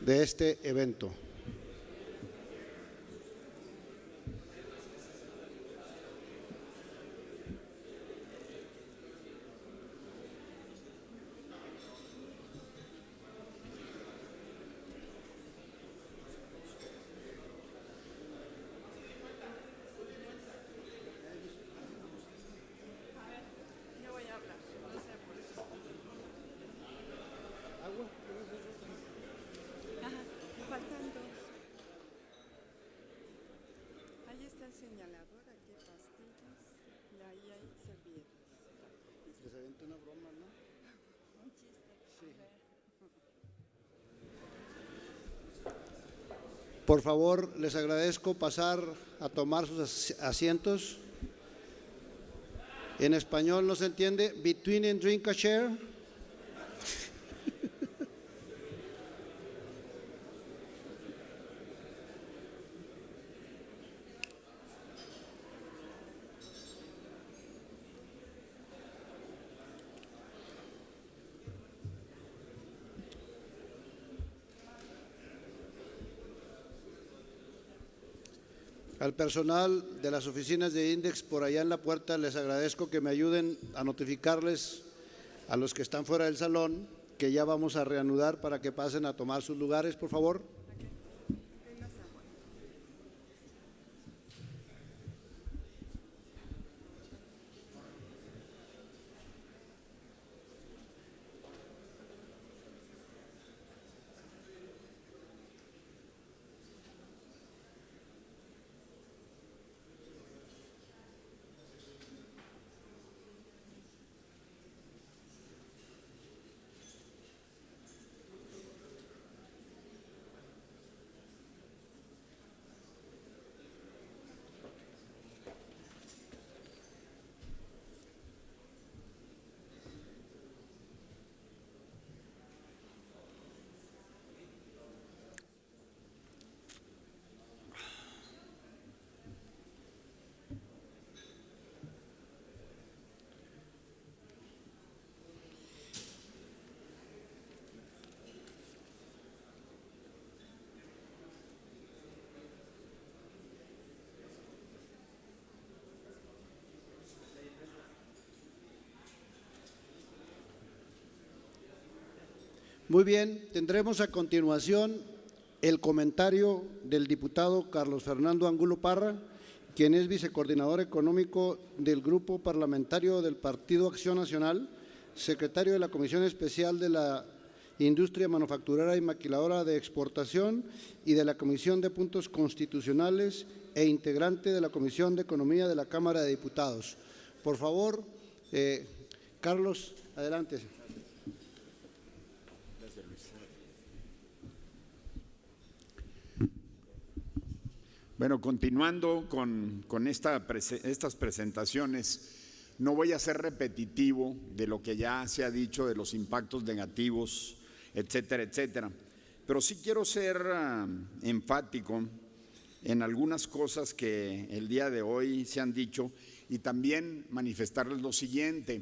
de este evento. Señalador, aquí pastillas y ahí hay servilletas. Les avento una broma, ¿no? Un chiste. Sí. Por favor, les agradezco pasar a tomar sus asientos. En español no se entiende. Between and drink a chair. Al personal de las oficinas de INDEX por allá en la puerta les agradezco que me ayuden a notificarles a los que están fuera del salón que ya vamos a reanudar para que pasen a tomar sus lugares, por favor. Muy bien, tendremos a continuación el comentario del diputado Carlos Fernando Angulo Parra, quien es vicecoordinador económico del Grupo Parlamentario del Partido Acción Nacional, secretario de la Comisión Especial de la Industria Manufacturera y Maquiladora de Exportación y de la Comisión de Puntos Constitucionales e integrante de la Comisión de Economía de la Cámara de Diputados. Por favor, Carlos, adelante. Bueno, continuando con estas presentaciones, no voy a ser repetitivo de lo que ya se ha dicho de los impactos negativos, etcétera, etcétera, pero sí quiero ser enfático en algunas cosas que el día de hoy se han dicho y también manifestarles lo siguiente.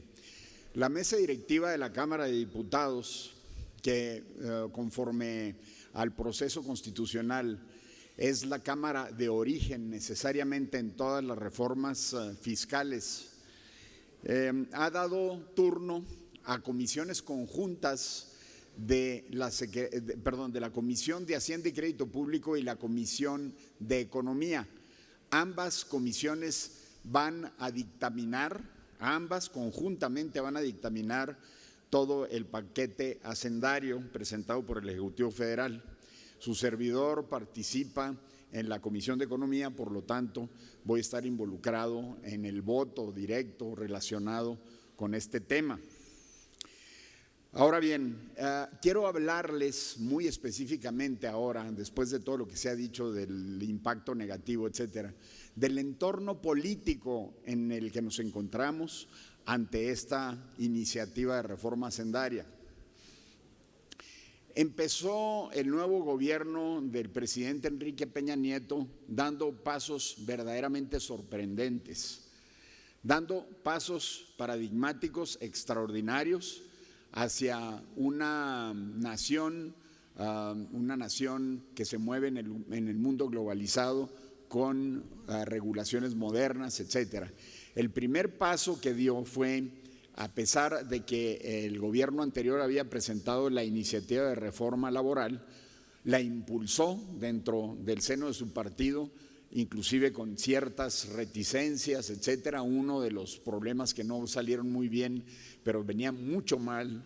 La mesa directiva de la Cámara de Diputados, que conforme al proceso constitucional es la Cámara de origen necesariamente en todas las reformas fiscales, ha dado turno a comisiones conjuntas de la Comisión de Hacienda y Crédito Público y la Comisión de Economía. Ambas comisiones van a dictaminar, ambas conjuntamente van a dictaminar todo el paquete hacendario presentado por el Ejecutivo Federal. Su servidor participa en la Comisión de Economía, por lo tanto, voy a estar involucrado en el voto directo relacionado con este tema. Ahora bien, quiero hablarles muy específicamente ahora, después de todo lo que se ha dicho del impacto negativo, etcétera, del entorno político en el que nos encontramos ante esta iniciativa de reforma hacendaria. Empezó el nuevo gobierno del presidente Enrique Peña Nieto dando pasos verdaderamente sorprendentes, dando pasos paradigmáticos extraordinarios hacia una nación una nación que se mueve en el mundo globalizado con regulaciones modernas, etcétera. El primer paso que dio fue, a pesar de que el gobierno anterior había presentado la iniciativa de reforma laboral, la impulsó dentro del seno de su partido, inclusive con ciertas reticencias, etcétera. Uno de los problemas que no salieron muy bien, pero venía mucho mal,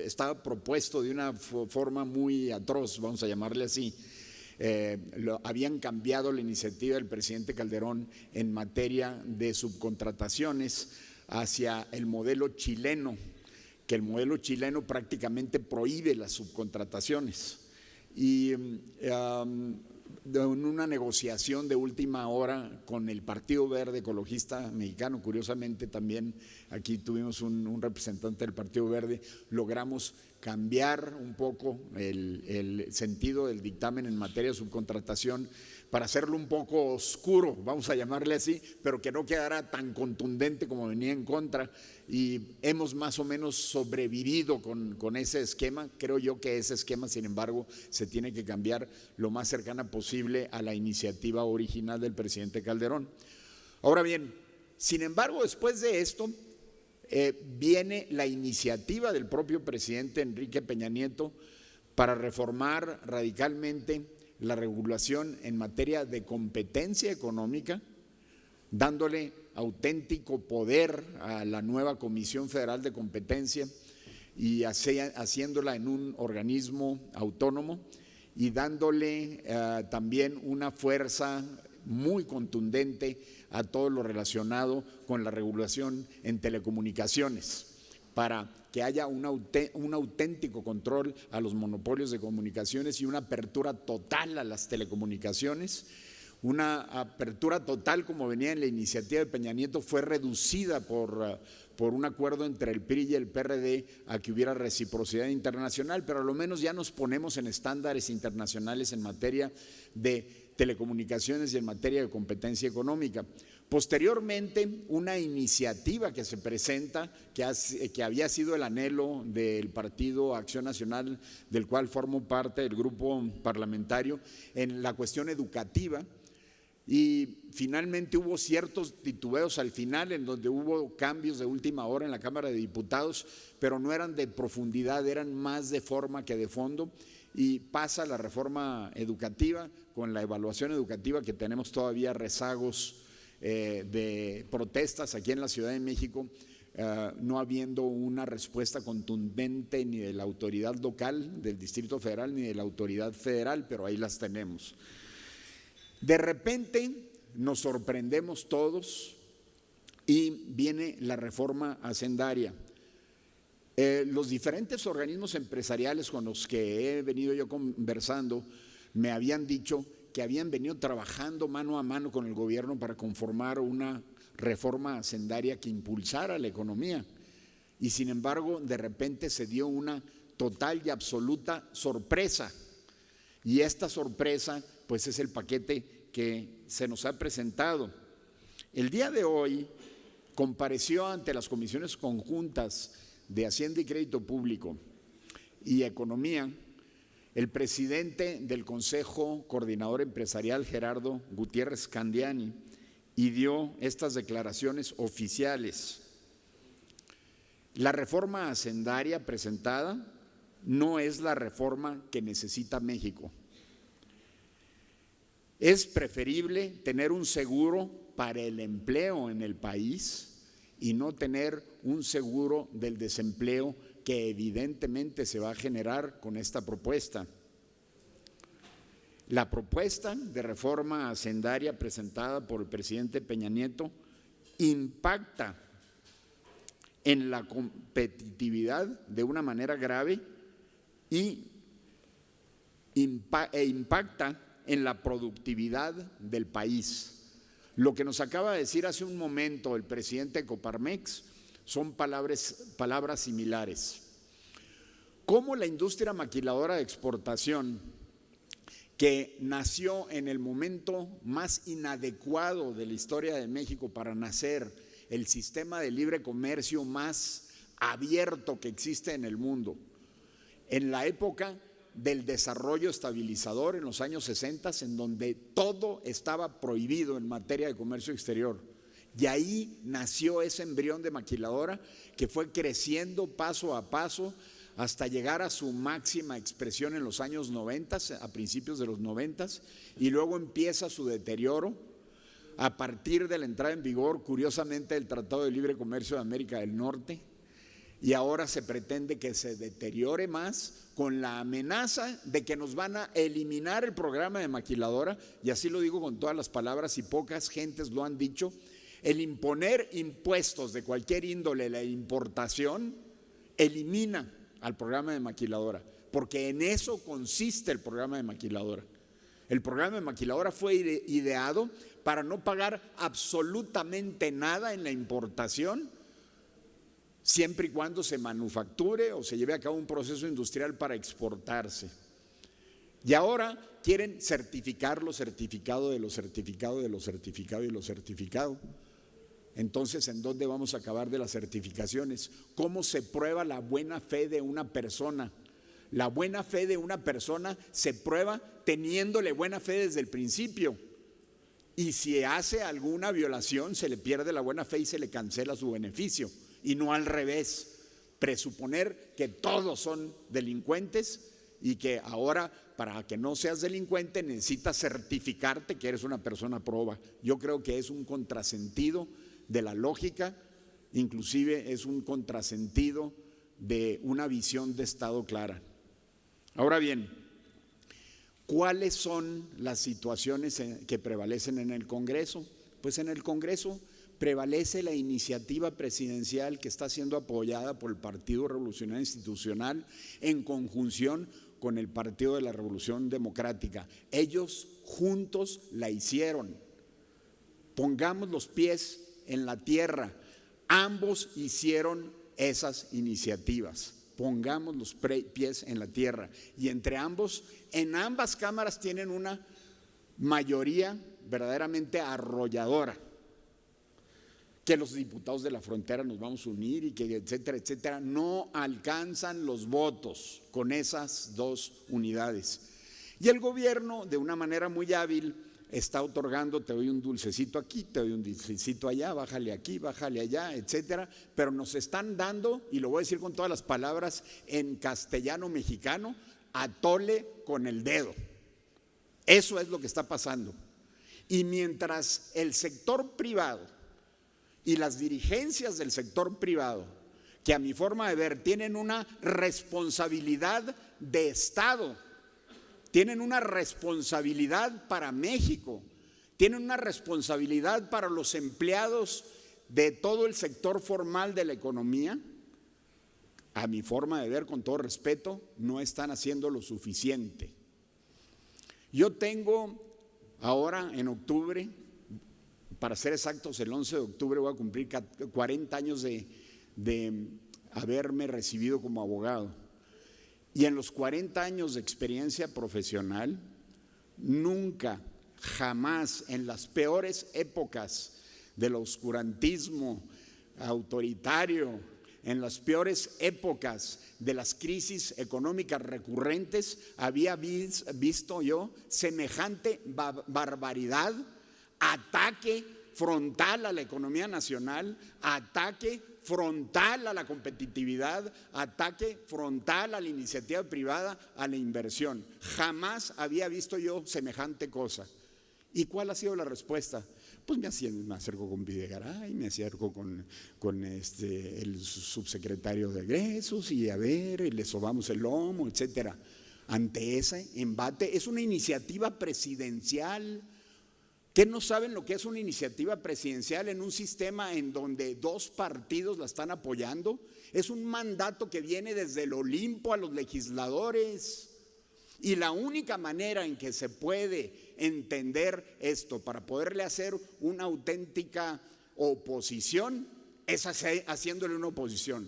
estaba propuesto de una forma muy atroz, vamos a llamarle así. Habían cambiado la iniciativa del presidente Calderón en materia de subcontrataciones hacia el modelo chileno, que el modelo chileno prácticamente prohíbe las subcontrataciones. Y en una negociación de última hora con el Partido Verde Ecologista Mexicano, curiosamente también aquí tuvimos un representante del Partido Verde, logramos cambiar un poco el sentido del dictamen en materia de subcontratación para hacerlo un poco oscuro, vamos a llamarle así, pero que no quedara tan contundente como venía en contra, y hemos más o menos sobrevivido con ese esquema. Creo yo que ese esquema, sin embargo, se tiene que cambiar lo más cercana posible a la iniciativa original del presidente Calderón. Ahora bien, sin embargo, después de esto viene la iniciativa del propio presidente Enrique Peña Nieto para reformar radicalmente la regulación en materia de competencia económica, dándole auténtico poder a la nueva Comisión Federal de Competencia y haciéndola en un organismo autónomo y dándole también una fuerza muy contundente a todo lo relacionado con la regulación en telecomunicaciones, para que haya un auténtico control a los monopolios de comunicaciones y una apertura total a las telecomunicaciones. Una apertura total, como venía en la iniciativa de Peña Nieto, fue reducida por un acuerdo entre el PRI y el PRD a que hubiera reciprocidad internacional, pero a lo menos ya nos ponemos en estándares internacionales en materia de telecomunicaciones y en materia de competencia económica. Posteriormente, una iniciativa que se presenta, que había sido el anhelo del Partido Acción Nacional, del cual formo parte del grupo parlamentario, en la cuestión educativa, y finalmente hubo ciertos titubeos al final, en donde hubo cambios de última hora en la Cámara de Diputados, pero no eran de profundidad, eran más de forma que de fondo, y pasa la reforma educativa con la evaluación educativa, que tenemos todavía rezagos de protestas aquí en la Ciudad de México, no habiendo una respuesta contundente ni de la autoridad local del Distrito Federal ni de la autoridad federal, pero ahí las tenemos. De repente nos sorprendemos todos y viene la reforma hacendaria. Los diferentes organismos empresariales con los que he venido yo conversando me habían dicho que habían venido trabajando mano a mano con el gobierno para conformar una reforma hacendaria que impulsara la economía, y sin embargo de repente se dio una total y absoluta sorpresa, y esta sorpresa pues es el paquete que se nos ha presentado. El día de hoy compareció ante las comisiones conjuntas de Hacienda y Crédito Público y Economía el presidente del Consejo Coordinador Empresarial, Gerardo Gutiérrez Candiani, y dio estas declaraciones oficiales. La reforma hacendaria presentada no es la reforma que necesita México. Es preferible tener un seguro para el empleo en el país y no tener un seguro del desempleo que evidentemente se va a generar con esta propuesta. La propuesta de reforma hacendaria presentada por el presidente Peña Nieto impacta en la competitividad de una manera grave e impacta en la productividad del país. Lo que nos acaba de decir hace un momento el presidente de Coparmex son palabras similares. Cómo la industria maquiladora de exportación, que nació en el momento más inadecuado de la historia de México para nacer el sistema de libre comercio más abierto que existe en el mundo, en la época del desarrollo estabilizador en los años 60, en donde todo estaba prohibido en materia de comercio exterior. Y ahí nació ese embrión de maquiladora que fue creciendo paso a paso hasta llegar a su máxima expresión en los años 90, a principios de los 90, y luego empieza su deterioro a partir de la entrada en vigor, curiosamente, del Tratado de Libre Comercio de América del Norte, y ahora se pretende que se deteriore más con la amenaza de que nos van a eliminar el programa de maquiladora, y así lo digo con todas las palabras y pocas gentes lo han dicho. El imponer impuestos de cualquier índole, la importación, elimina al programa de maquiladora, porque en eso consiste el programa de maquiladora. El programa de maquiladora fue ideado para no pagar absolutamente nada en la importación, siempre y cuando se manufacture o se lleve a cabo un proceso industrial para exportarse. Y ahora quieren certificar lo certificado de lo certificado de lo certificado y lo certificado. Entonces, ¿en dónde vamos a acabar de las certificaciones? ¿Cómo se prueba la buena fe de una persona? La buena fe de una persona se prueba teniéndole buena fe desde el principio. Y si hace alguna violación, se le pierde la buena fe y se le cancela su beneficio. Y no al revés, presuponer que todos son delincuentes y que ahora, para que no seas delincuente, necesitas certificarte que eres una persona proba. Yo creo que es un contrasentido de la lógica, inclusive es un contrasentido de una visión de Estado clara. Ahora bien, ¿cuáles son las situaciones que prevalecen en el Congreso? Pues en el Congreso prevalece la iniciativa presidencial que está siendo apoyada por el Partido Revolucionario Institucional en conjunción con el Partido de la Revolución Democrática. Ellos juntos la hicieron. Pongamos los pies en la tierra. Ambos hicieron esas iniciativas. Pongamos los pies en la tierra. Y entre ambos, en ambas cámaras tienen una mayoría verdaderamente arrolladora. Que los diputados de la frontera nos vamos a unir y que etcétera, etcétera, no alcanzan los votos con esas dos unidades. Y el gobierno, de una manera muy hábil, está otorgando, te doy un dulcecito aquí, te doy un dulcecito allá, bájale aquí, bájale allá, etcétera, pero nos están dando, y lo voy a decir con todas las palabras en castellano mexicano, atole con el dedo. Eso es lo que está pasando. Y mientras el sector privado y las dirigencias del sector privado, que a mi forma de ver tienen una responsabilidad de Estado, tienen una responsabilidad para México, tienen una responsabilidad para los empleados de todo el sector formal de la economía, a mi forma de ver, con todo respeto, no están haciendo lo suficiente. Yo tengo ahora en octubre, para ser exactos, el 11 de octubre voy a cumplir 40 años de haberme recibido como abogado. Y en los 40 años de experiencia profesional, nunca, jamás, en las peores épocas del oscurantismo autoritario, en las peores épocas de las crisis económicas recurrentes, había visto yo semejante barbaridad, ataque frontal a la economía nacional, ataque frontal a la competitividad, ataque frontal a la iniciativa privada, a la inversión. Jamás había visto yo semejante cosa. ¿Y cuál ha sido la respuesta? Pues me acerco con Videgaray, me acerco con el subsecretario de egresos y a ver, y le sobamos el lomo, etcétera. Ante ese embate, es una iniciativa presidencial. ¿Qué no saben lo que es una iniciativa presidencial en un sistema en donde dos partidos la están apoyando? Es un mandato que viene desde el Olimpo a los legisladores. Y la única manera en que se puede entender esto para poderle hacer una auténtica oposición es haciéndole una oposición.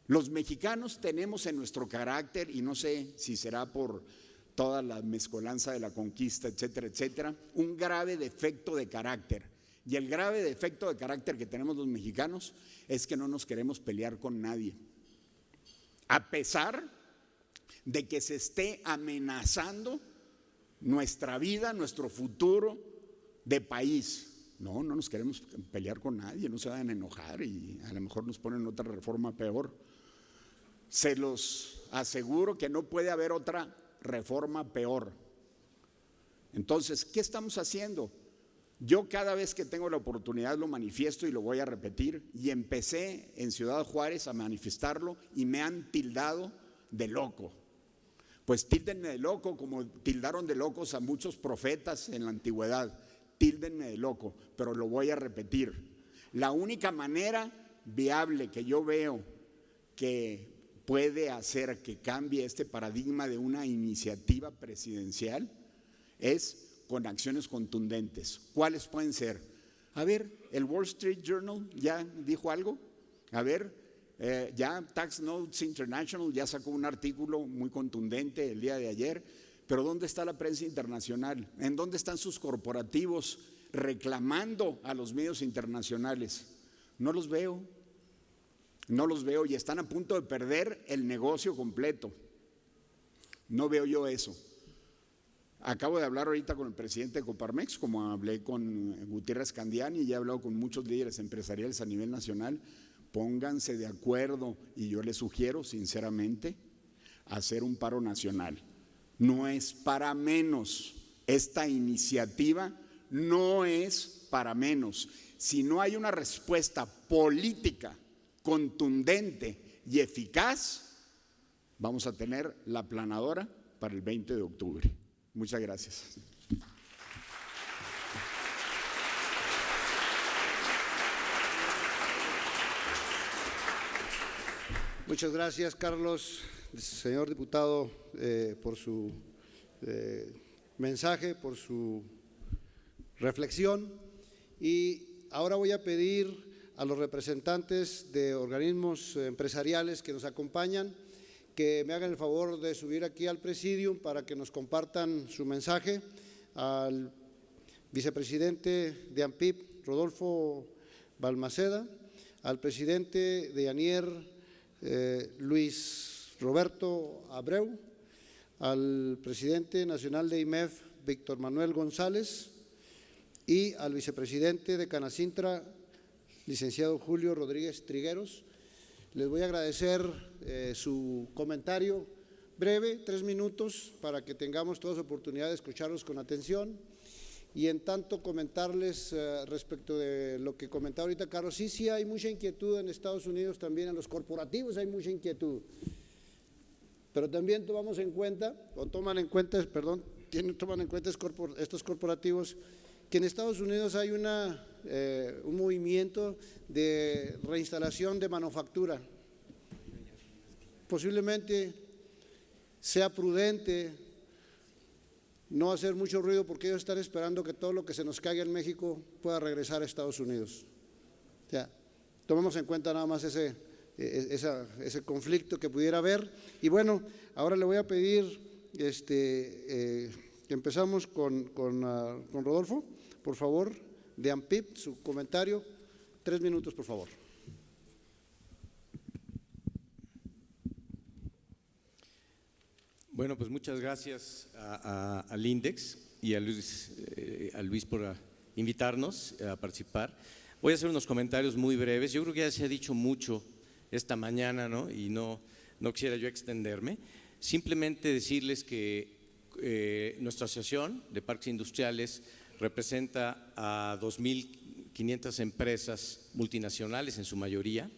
Los mexicanos tenemos en nuestro carácter, y no sé si será por toda la mezcolanza de la conquista, etcétera, etcétera, un grave defecto de carácter. Y el grave defecto de carácter que tenemos los mexicanos es que no nos queremos pelear con nadie. A pesar de que se esté amenazando nuestra vida, nuestro futuro de país. No nos queremos pelear con nadie, no se vayan a enojar y a lo mejor nos ponen otra reforma peor. Se los aseguro que no puede haber otra reforma peor. Entonces, ¿qué estamos haciendo? Yo cada vez que tengo la oportunidad lo manifiesto y lo voy a repetir, y empecé en Ciudad Juárez a manifestarlo y me han tildado de loco. Pues tíldenme de loco como tildaron de locos a muchos profetas en la antigüedad. Tíldenme de loco, pero lo voy a repetir. La única manera viable que yo veo que puede hacer que cambie este paradigma de una iniciativa presidencial es con acciones contundentes. ¿Cuáles pueden ser? A ver, el Wall Street Journal ya dijo algo. A ver, ya Tax Notes International ya sacó un artículo muy contundente el día de ayer. Pero ¿dónde está la prensa internacional? ¿En dónde están sus corporativos reclamando a los medios internacionales? No los veo y están a punto de perder el negocio completo. No veo yo eso. Acabo de hablar ahorita con el presidente de Coparmex, como hablé con Gutiérrez Candiani, y he hablado con muchos líderes empresariales a nivel nacional. Pónganse de acuerdo y yo les sugiero sinceramente hacer un paro nacional. No es para menos, esta iniciativa no es para menos. Si no hay una respuesta política contundente y eficaz, vamos a tener la aplanadora para el 20 de octubre. Muchas gracias. Muchas gracias, Carlos, señor diputado, por su mensaje, por su reflexión. Y ahora voy a pedir a los representantes de organismos empresariales que nos acompañan que me hagan el favor de subir aquí al presidium para que nos compartan su mensaje. Al vicepresidente de ANPIP, Rodolfo Balmaceda, al presidente de ANIER, Luis Roberto Abreu, al presidente nacional de IMEF, Víctor Manuel González, y al vicepresidente de Canacintra, licenciado Julio Rodríguez Trigueros. Les voy a agradecer su comentario breve, 3 minutos, para que tengamos todos oportunidad de escucharlos con atención. Y en tanto comentarles respecto de lo que comentaba ahorita Carlos, sí hay mucha inquietud en Estados Unidos, también en los corporativos hay mucha inquietud, pero también toman en cuenta estos corporativos que en Estados Unidos hay un movimiento de reinstalación de manufactura. Posiblemente sea prudente no hacer mucho ruido porque ellos están esperando que todo lo que se nos caiga en México pueda regresar a Estados Unidos. Ya, tomemos en cuenta nada más ese conflicto que pudiera haber. Y bueno, ahora le voy a pedir que empezamos con Rodolfo, por favor, de ANPIP, su comentario, 3 minutos, por favor. Bueno, pues muchas gracias al INDEX y a Luis por invitarnos a participar. Voy a hacer unos comentarios muy breves. Yo creo que ya se ha dicho mucho esta mañana, ¿no? Y no quisiera yo extenderme. Simplemente decirles que nuestra asociación de parques industriales representa a 2.500 empresas multinacionales en su mayoría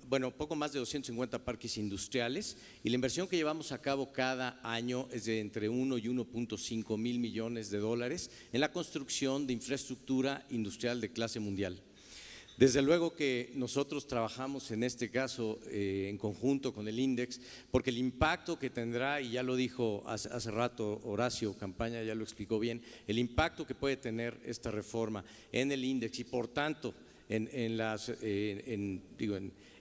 bueno, poco más de 250 parques industriales, y la inversión que llevamos a cabo cada año es de entre 1 y 1.5 mil millones de dólares en la construcción de infraestructura industrial de clase mundial. Desde luego que nosotros trabajamos en este caso en conjunto con el INDEX, porque el impacto que tendrá, y ya lo dijo hace rato Horacio Campaña, ya lo explicó bien, el impacto que puede tener esta reforma en el INDEX y por tanto en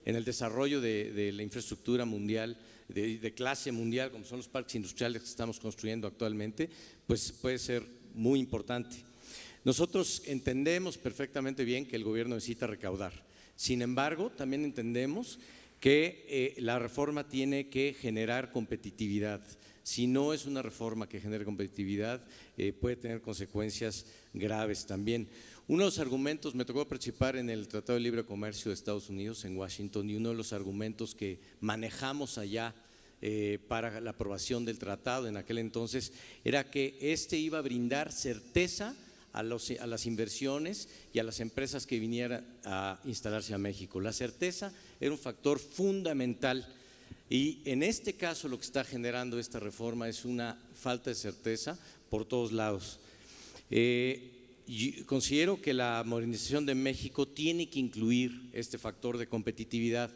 el desarrollo de la infraestructura mundial, de clase mundial, como son los parques industriales que estamos construyendo actualmente, pues puede ser muy importante. Nosotros entendemos perfectamente bien que el gobierno necesita recaudar. Sin embargo, también entendemos que la reforma tiene que generar competitividad. Si no es una reforma que genere competitividad, puede tener consecuencias graves también. Uno de los argumentos, me tocó participar en el Tratado de Libre Comercio de Estados Unidos en Washington, y uno de los argumentos que manejamos allá para la aprobación del tratado en aquel entonces era que iba a brindar certeza a las inversiones y a las empresas que vinieran a instalarse a México. La certeza era un factor fundamental, y en este caso lo que está generando esta reforma es una falta de certeza por todos lados. Yo considero que la modernización de México tiene que incluir este factor de competitividad.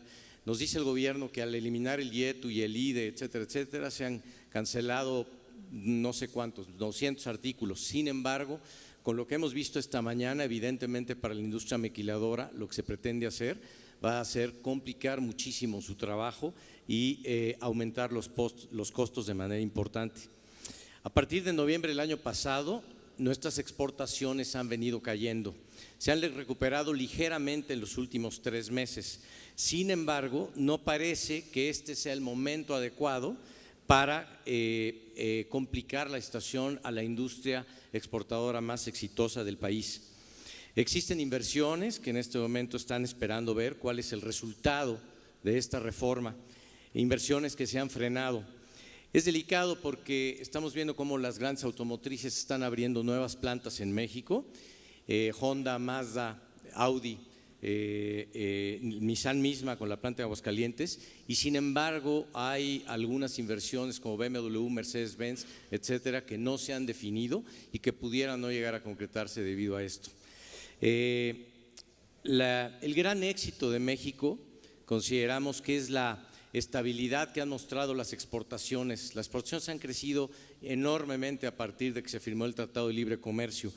Nos dice el gobierno que al eliminar el IETU y el IDE, etcétera, etcétera, se han cancelado no sé cuántos, 200 artículos. Sin embargo, con lo que hemos visto esta mañana, evidentemente para la industria maquiladora lo que se pretende hacer va a ser complicar muchísimo su trabajo y aumentar los costos de manera importante. A partir de noviembre del año pasado, nuestras exportaciones han venido cayendo. Se han recuperado ligeramente en los últimos 3 meses. Sin embargo, no parece que este sea el momento adecuado para complicar la situación a la industria exportadora más exitosa del país. Existen inversiones que en este momento están esperando ver cuál es el resultado de esta reforma, inversiones que se han frenado. Es delicado porque estamos viendo cómo las grandes automotrices están abriendo nuevas plantas en México, Honda, Mazda, Audi, Nissan misma con la planta de Aguascalientes, y sin embargo hay algunas inversiones como BMW, Mercedes-Benz, etcétera, que no se han definido y que pudieran no llegar a concretarse debido a esto. El gran éxito de México consideramos que es la estabilidad que han mostrado las exportaciones. Las exportaciones han crecido enormemente a partir de que se firmó el Tratado de Libre Comercio,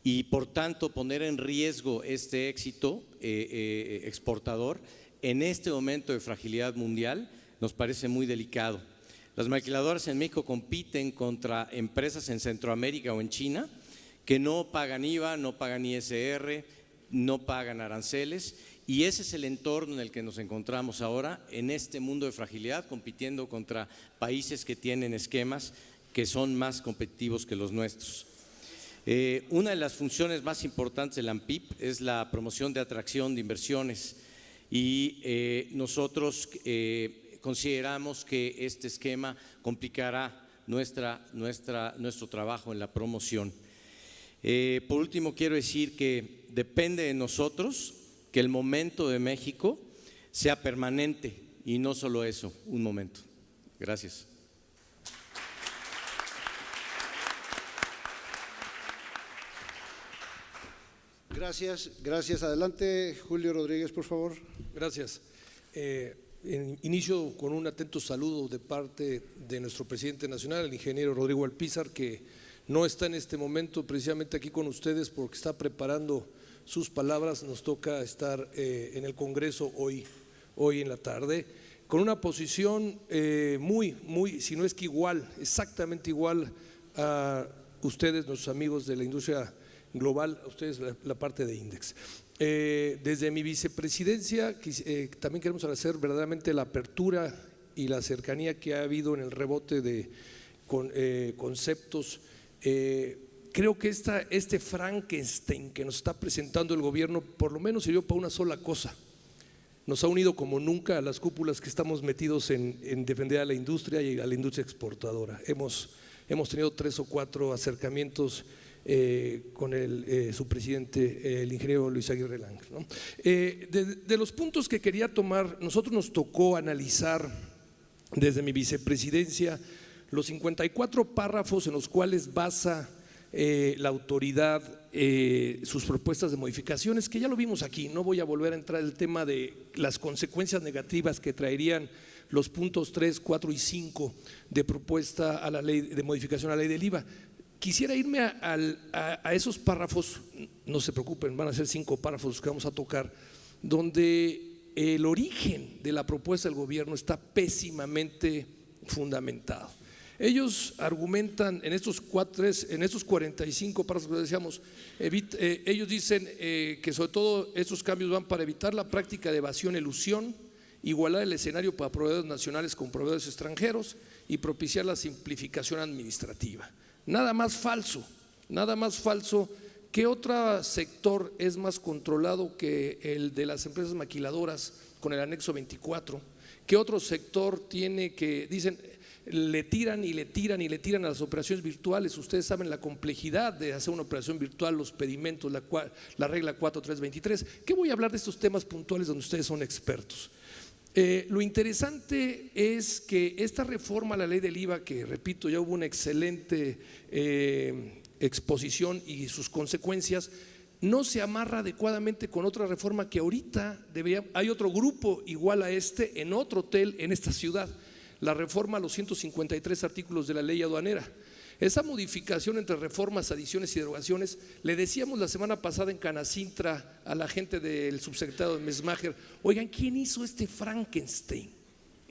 y por tanto poner en riesgo este éxito exportador en este momento de fragilidad mundial nos parece muy delicado. Las maquiladoras en México compiten contra empresas en Centroamérica o en China que no pagan IVA, no pagan ISR, no pagan aranceles, y ese es el entorno en el que nos encontramos ahora en este mundo de fragilidad, compitiendo contra países que tienen esquemas que son más competitivos que los nuestros. Una de las funciones más importantes del ANPIP es la promoción de atracción de inversiones, y nosotros consideramos que este esquema complicará nuestro trabajo en la promoción. Por último, quiero decir que depende de nosotros que el momento de México sea permanente y no solo eso, un momento. Gracias. Gracias. Adelante, Julio Rodríguez, por favor. Gracias. Inicio con un atento saludo de parte de nuestro presidente nacional, el ingeniero Rodrigo Alpizar, que no está en este momento precisamente aquí con ustedes porque está preparando sus palabras. Nos toca estar en el Congreso hoy en la tarde, con una posición muy, si no es que igual, exactamente igual a ustedes, nuestros amigos de la industria global, a ustedes la parte de Index. Desde mi vicepresidencia también queremos agradecer verdaderamente la apertura y la cercanía que ha habido en el rebote de conceptos. Creo que este Frankenstein que nos está presentando el gobierno por lo menos sirvió para una sola cosa. Nos ha unido como nunca a las cúpulas que estamos metidos en defender a la industria y a la industria exportadora. Hemos tenido 3 o 4 acercamientos con su presidente, el ingeniero Luis Aguirre Lang, ¿no? De los puntos que quería tomar, nosotros nos tocó analizar desde mi vicepresidencia los 54 párrafos en los cuales basa la autoridad sus propuestas de modificaciones, que ya lo vimos aquí. No voy a volver a entrar en el tema de las consecuencias negativas que traerían los puntos 3, 4 y 5 de propuesta a la ley de modificación a la ley del IVA. Quisiera irme a esos párrafos, no se preocupen, van a ser 5 párrafos que vamos a tocar, donde el origen de la propuesta del gobierno está pésimamente fundamentado. Ellos argumentan en estos 45 párrafos que decíamos, ellos dicen que sobre todo estos cambios van para evitar la práctica de evasión, elusión igualar el escenario para proveedores nacionales con proveedores extranjeros y propiciar la simplificación administrativa. Nada más falso, nada más falso. ¿Qué otro sector es más controlado que el de las empresas maquiladoras con el anexo 24? ¿Qué otro sector tiene que, dicen, le tiran y le tiran y le tiran a las operaciones virtuales? Ustedes saben la complejidad de hacer una operación virtual, los pedimentos, la regla 4323. ¿Qué voy a hablar de estos temas puntuales donde ustedes son expertos? Lo interesante es que esta reforma a la ley del IVA, que repito, ya hubo una excelente exposición y sus consecuencias, no se amarra adecuadamente con otra reforma que ahorita hay otro grupo igual a este en otro hotel en esta ciudad, la reforma a los 153 artículos de la ley aduanera. Esa modificación entre reformas, adiciones y derogaciones, le decíamos la semana pasada en Canacintra a la gente del subsecretario de Mesmacher: oigan, ¿quién hizo este Frankenstein?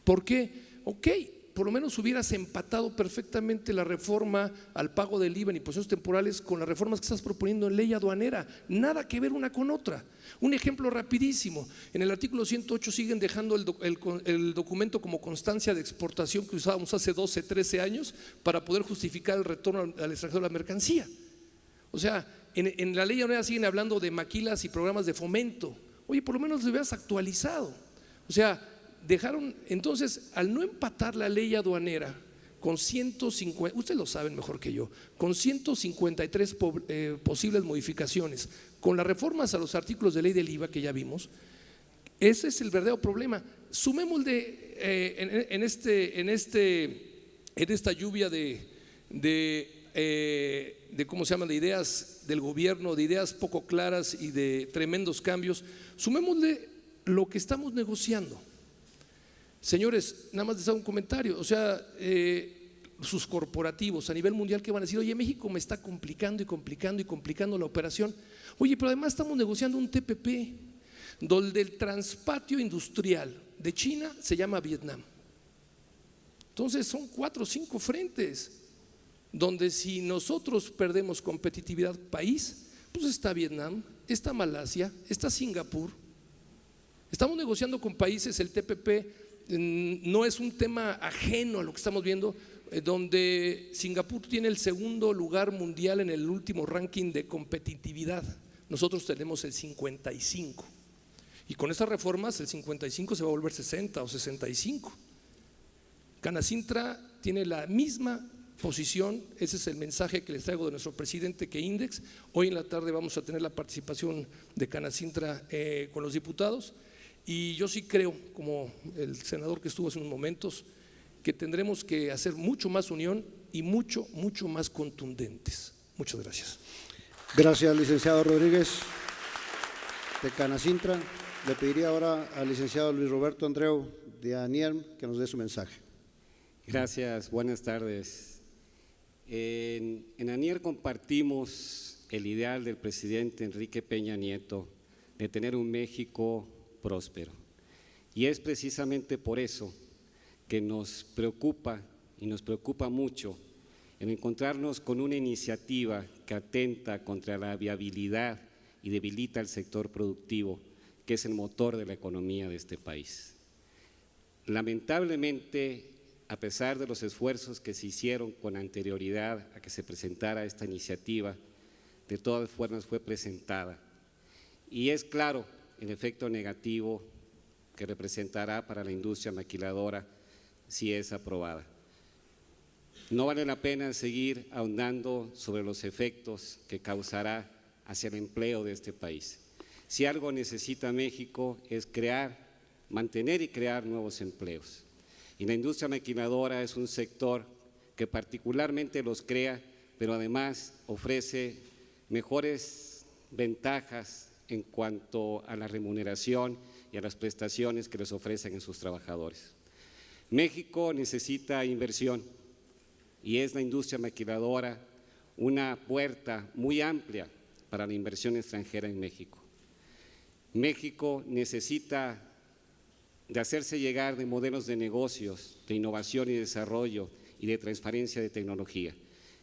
¿Por qué? Ok, por lo menos hubieras empatado perfectamente la reforma al pago del IVA en imposiciones temporales con las reformas que estás proponiendo en ley aduanera. Nada que ver una con otra. Un ejemplo rapidísimo: en el artículo 108 siguen dejando el documento como constancia de exportación que usábamos hace 12, 13 años para poder justificar el retorno al extranjero de la mercancía. O sea, en la ley aduanera siguen hablando de maquilas y programas de fomento. Oye, por lo menos lo hubieras actualizado. O sea, dejaron, entonces, al no empatar la ley aduanera con 150, ustedes lo saben mejor que yo, con 153 posibles modificaciones, con las reformas a los artículos de ley del IVA que ya vimos, ese es el verdadero problema. Sumémosle en esta lluvia de ¿cómo se llaman?, de ideas del gobierno, de ideas poco claras y de tremendos cambios, sumémosle lo que estamos negociando. Señores, nada más les hago un comentario, o sea, sus corporativos a nivel mundial que van a decir: oye, México me está complicando y complicando y complicando la operación. Oye, pero además estamos negociando un TPP donde el transpatio industrial de China se llama Vietnam. Entonces son 4 o 5 frentes donde si nosotros perdemos competitividad país, pues está Vietnam, está Malasia, está Singapur. Estamos negociando con países, el TPP no es un tema ajeno a lo que estamos viendo, donde Singapur tiene el segundo lugar mundial en el último ranking de competitividad. Nosotros tenemos el 55 y con estas reformas el 55 se va a volver 60 o 65. Canacintra tiene la misma posición. Ese es el mensaje que les traigo de nuestro presidente, que Index. Hoy en la tarde vamos a tener la participación de Canacintra con los diputados. Y yo sí creo, como el senador que estuvo hace unos momentos, que tendremos que hacer mucho más unión y mucho más contundentes. Muchas gracias. Gracias, licenciado Rodríguez de Canacintra. Le pediría ahora al licenciado Luis Roberto Andreu de ANIER que nos dé su mensaje. Gracias, buenas tardes. En ANIER compartimos el ideal del presidente Enrique Peña Nieto de tener un México próspero, y es precisamente por eso que nos preocupa y nos preocupa mucho en encontrarnos con una iniciativa que atenta contra la viabilidad y debilita el sector productivo, que es el motor de la economía de este país. Lamentablemente, a pesar de los esfuerzos que se hicieron con anterioridad a que se presentara esta iniciativa, de todas formas fue presentada, y es claro el efecto negativo que representará para la industria maquiladora si es aprobada. No vale la pena seguir ahondando sobre los efectos que causará hacia el empleo de este país. Si algo necesita México es mantener y crear nuevos empleos. Y la industria maquiladora es un sector que particularmente los crea, pero además ofrece mejores ventajas en cuanto a la remuneración y a las prestaciones que les ofrecen a sus trabajadores. México necesita inversión y es la industria maquiladora una puerta muy amplia para la inversión extranjera en México. México necesita de hacerse llegar de modelos de negocios, de innovación y desarrollo y de transferencia de tecnología,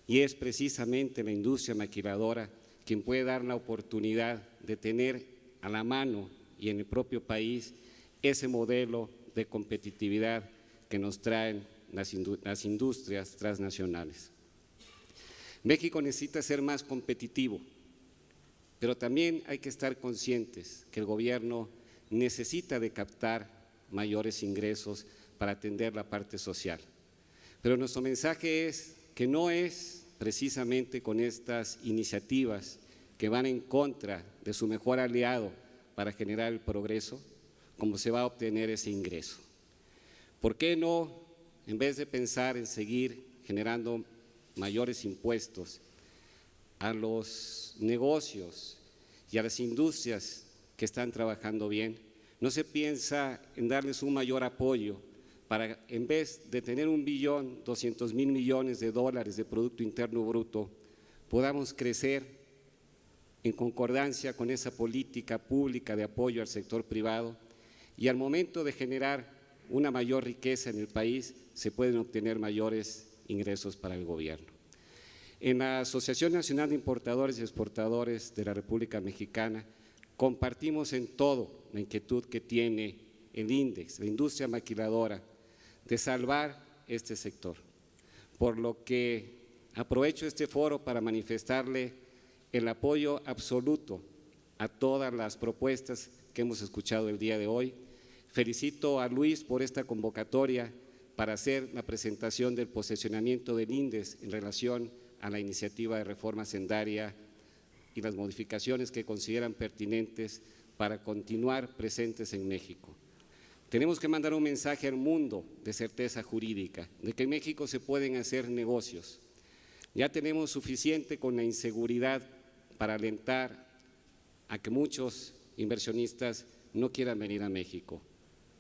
y es precisamente la industria maquiladora quien puede dar la oportunidad de tener a la mano y en el propio país ese modelo de competitividad que nos traen las industrias transnacionales. México necesita ser más competitivo, pero también hay que estar conscientes que el gobierno necesita de captar mayores ingresos para atender la parte social. Pero nuestro mensaje es que no es precisamente con estas iniciativas que van en contra de su mejor aliado para generar el progreso como se va a obtener ese ingreso. ¿Por qué no, en vez de pensar en seguir generando mayores impuestos a los negocios y a las industrias que están trabajando bien, no se piensa en darles un mayor apoyo para, en vez de tener $1.200.000 millones de Producto Interno Bruto, podamos crecer en concordancia con esa política pública de apoyo al sector privado y al momento de generar una mayor riqueza en el país se pueden obtener mayores ingresos para el gobierno. En la Asociación Nacional de Importadores y Exportadores de la República Mexicana compartimos en todo la inquietud que tiene el INDEX, la industria maquiladora, de salvar este sector, por lo que aprovecho este foro para manifestarle el apoyo absoluto a todas las propuestas que hemos escuchado el día de hoy. Felicito a Luis por esta convocatoria para hacer la presentación del posicionamiento del INDEX en relación a la iniciativa de reforma hacendaria y las modificaciones que consideran pertinentes para continuar presentes en México. Tenemos que mandar un mensaje al mundo de certeza jurídica, de que en México se pueden hacer negocios. Ya tenemos suficiente con la inseguridad para alentar a que muchos inversionistas no quieran venir a México.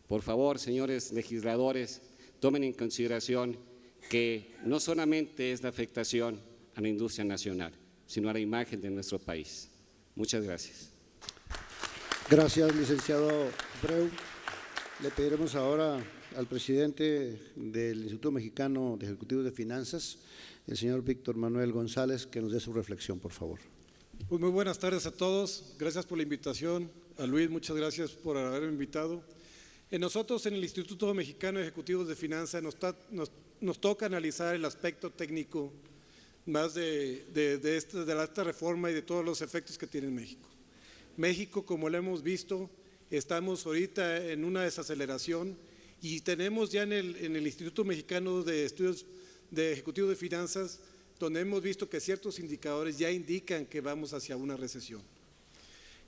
Por favor, señores legisladores, tomen en consideración que no solamente es la afectación a la industria nacional, sino a la imagen de nuestro país. Muchas gracias. Gracias, licenciado Breu. Le pediremos ahora al presidente del Instituto Mexicano de Ejecutivos de Finanzas, el señor Víctor Manuel González, que nos dé su reflexión, por favor. Pues muy buenas tardes a todos. Gracias por la invitación. A Luis, muchas gracias por haberme invitado. Nosotros en el Instituto Mexicano de Ejecutivos de Finanzas nos toca analizar el aspecto técnico más de esta reforma y de todos los efectos que tiene en México. México, como lo hemos visto, estamos ahorita en una desaceleración y tenemos ya en el Instituto Mexicano de Estudios de Ejecutivos de Finanzas, donde hemos visto que ciertos indicadores ya indican que vamos hacia una recesión.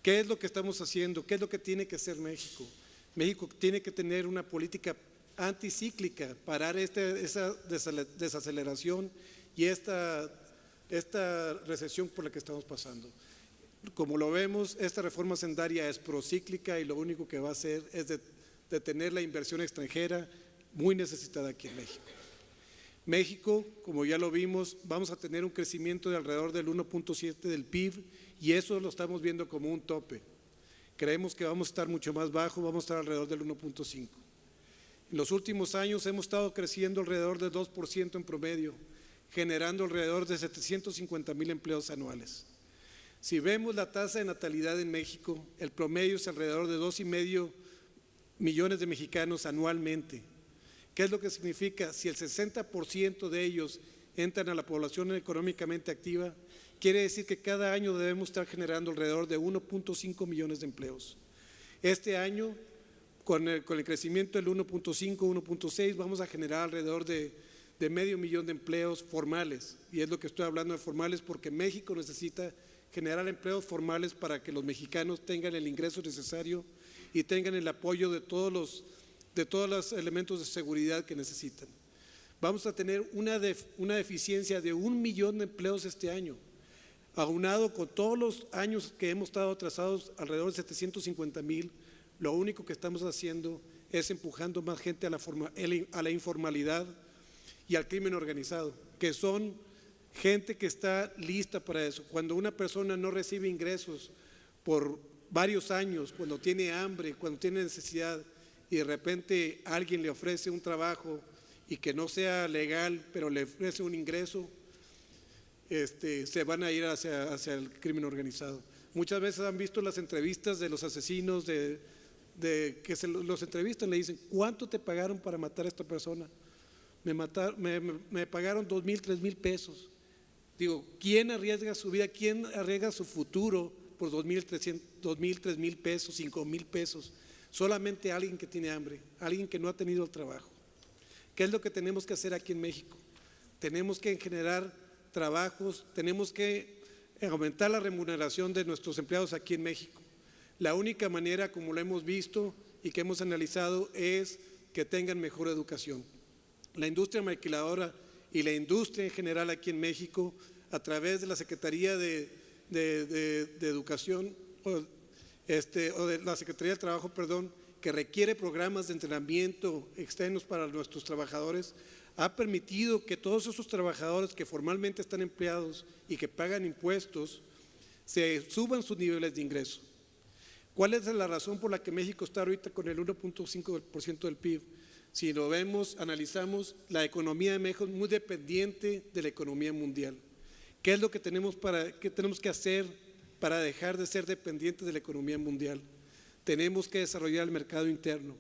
¿Qué es lo que estamos haciendo? ¿Qué es lo que tiene que hacer México? México tiene que tener una política anticíclica, parar esa desaceleración y esta recesión por la que estamos pasando. Como lo vemos, esta reforma hacendaria es procíclica y lo único que va a hacer es detener la inversión extranjera muy necesitada aquí en México. México, como ya lo vimos, vamos a tener un crecimiento de alrededor del 1.7 del PIB y eso lo estamos viendo como un tope. Creemos que vamos a estar mucho más bajo, vamos a estar alrededor del 1.5. En los últimos años hemos estado creciendo alrededor del 2% en promedio, generando alrededor de 750,000 empleos anuales. Si vemos la tasa de natalidad en México, el promedio es alrededor de 2,5 millones de mexicanos anualmente. ¿Qué es lo que significa? Si el 60% de ellos entran a la población económicamente activa, quiere decir que cada año debemos estar generando alrededor de 1.5 millones de empleos. Este año, con el crecimiento del 1.5, 1.6, vamos a generar alrededor de 500,000 de empleos formales. Y es lo que estoy hablando de formales porque México necesita generar empleos formales para que los mexicanos tengan el ingreso necesario y tengan el apoyo de todos los elementos de seguridad que necesitan. Vamos a tener una deficiencia de 1 millón de empleos este año, aunado con todos los años que hemos estado atrasados, alrededor de 750,000, lo único que estamos haciendo es empujando más gente a la informalidad y al crimen organizado, que son gente que está lista para eso. Cuando una persona no recibe ingresos por varios años, cuando tiene hambre, cuando tiene necesidad y de repente alguien le ofrece un trabajo y que no sea legal, pero le ofrece un ingreso, se van a ir hacia el crimen organizado. Muchas veces han visto las entrevistas de los asesinos de que los entrevistan, le dicen, ¿cuánto te pagaron para matar a esta persona? Me pagaron 2,000, 3,000 pesos. Digo, ¿quién arriesga su vida? ¿Quién arriesga su futuro por 2,000, 3,000 pesos, 5,000 pesos? Solamente alguien que tiene hambre, alguien que no ha tenido el trabajo. ¿Qué es lo que tenemos que hacer aquí en México? Tenemos que generar trabajos, tenemos que aumentar la remuneración de nuestros empleados aquí en México. La única manera, como lo hemos visto y que hemos analizado, es que tengan mejor educación. La industria maquiladora y la industria en general aquí en México, a través de la Secretaría de Educación o de la Secretaría de Trabajo, perdón, que requiere programas de entrenamiento externos para nuestros trabajadores, ha permitido que todos esos trabajadores que formalmente están empleados y que pagan impuestos se suban sus niveles de ingreso. ¿Cuál es la razón por la que México está ahorita con el 1.5% del PIB? Si lo vemos, analizamos, la economía de México es muy dependiente de la economía mundial. ¿Qué es lo que tenemos que hacer para dejar de ser dependientes de la economía mundial? Tenemos que desarrollar el mercado interno.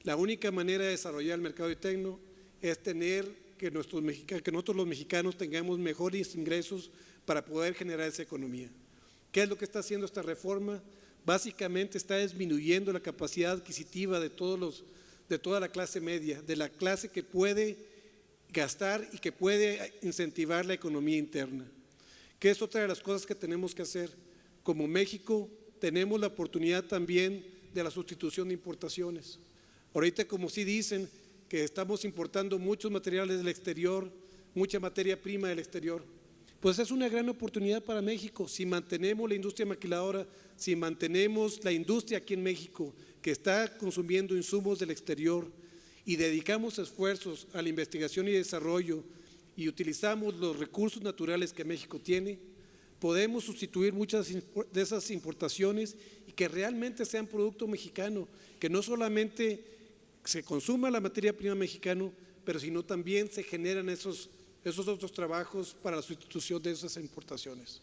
La única manera de desarrollar el mercado interno es tener que nosotros los mexicanos tengamos mejores ingresos para poder generar esa economía. ¿Qué es lo que está haciendo esta reforma? Básicamente está disminuyendo la capacidad adquisitiva de toda la clase media, de la clase que puede gastar y que puede incentivar la economía interna. ¿Qué es otra de las cosas que tenemos que hacer? Como México tenemos la oportunidad también de la sustitución de importaciones. Ahorita, como sí dicen que estamos importando muchos materiales del exterior, mucha materia prima del exterior, pues es una gran oportunidad para México. Si mantenemos la industria maquiladora, si mantenemos la industria aquí en México que está consumiendo insumos del exterior y dedicamos esfuerzos a la investigación y desarrollo y utilizamos los recursos naturales que México tiene, podemos sustituir muchas de esas importaciones y que realmente sean producto mexicano, que no solamente se consuma la materia prima mexicana, pero sino también se generan esos otros trabajos para la sustitución de esas importaciones.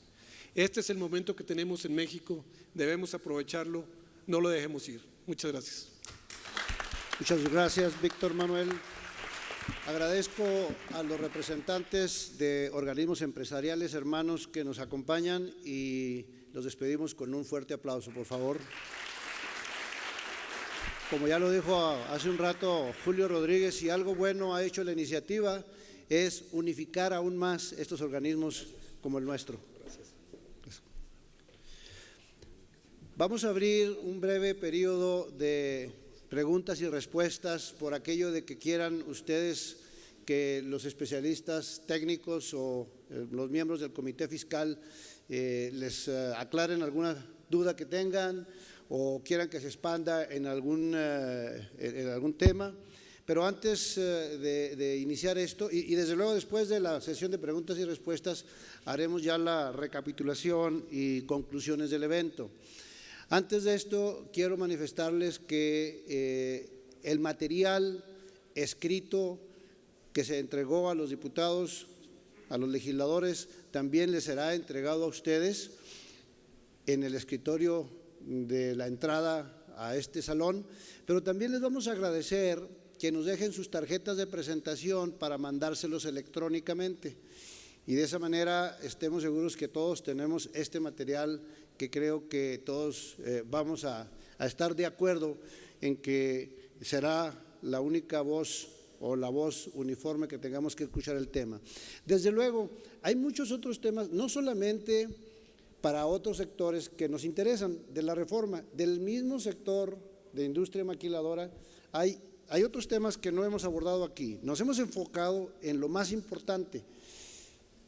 Este es el momento que tenemos en México, debemos aprovecharlo, no lo dejemos ir. Muchas gracias. Muchas gracias, Víctor Manuel. Agradezco a los representantes de organismos empresariales hermanos que nos acompañan y los despedimos con un fuerte aplauso, por favor. Como ya lo dijo hace un rato Julio Rodríguez, si algo bueno ha hecho la iniciativa es unificar aún más estos organismos como el nuestro. Vamos a abrir un breve periodo de preguntas y respuestas por aquello de que quieran ustedes que los especialistas técnicos o los miembros del comité fiscal les aclaren alguna duda que tengan o quieran que se expanda en algún tema. Pero antes de iniciar esto, y desde luego después de la sesión de preguntas y respuestas, haremos ya la recapitulación y conclusiones del evento. Antes de esto, quiero manifestarles que el material escrito que se entregó a los diputados, a los legisladores, también les será entregado a ustedes en el escritorio de la entrada a este salón, pero también les vamos a agradecer que nos dejen sus tarjetas de presentación para mandárselos electrónicamente y de esa manera estemos seguros que todos tenemos este material que creo que todos vamos a estar de acuerdo en que será la única voz o la voz uniforme que tengamos que escuchar el tema. Desde luego, hay muchos otros temas, no solamente para otros sectores que nos interesan de la reforma, del mismo sector de industria maquiladora, hay otros temas que no hemos abordado aquí. Nos hemos enfocado en lo más importante,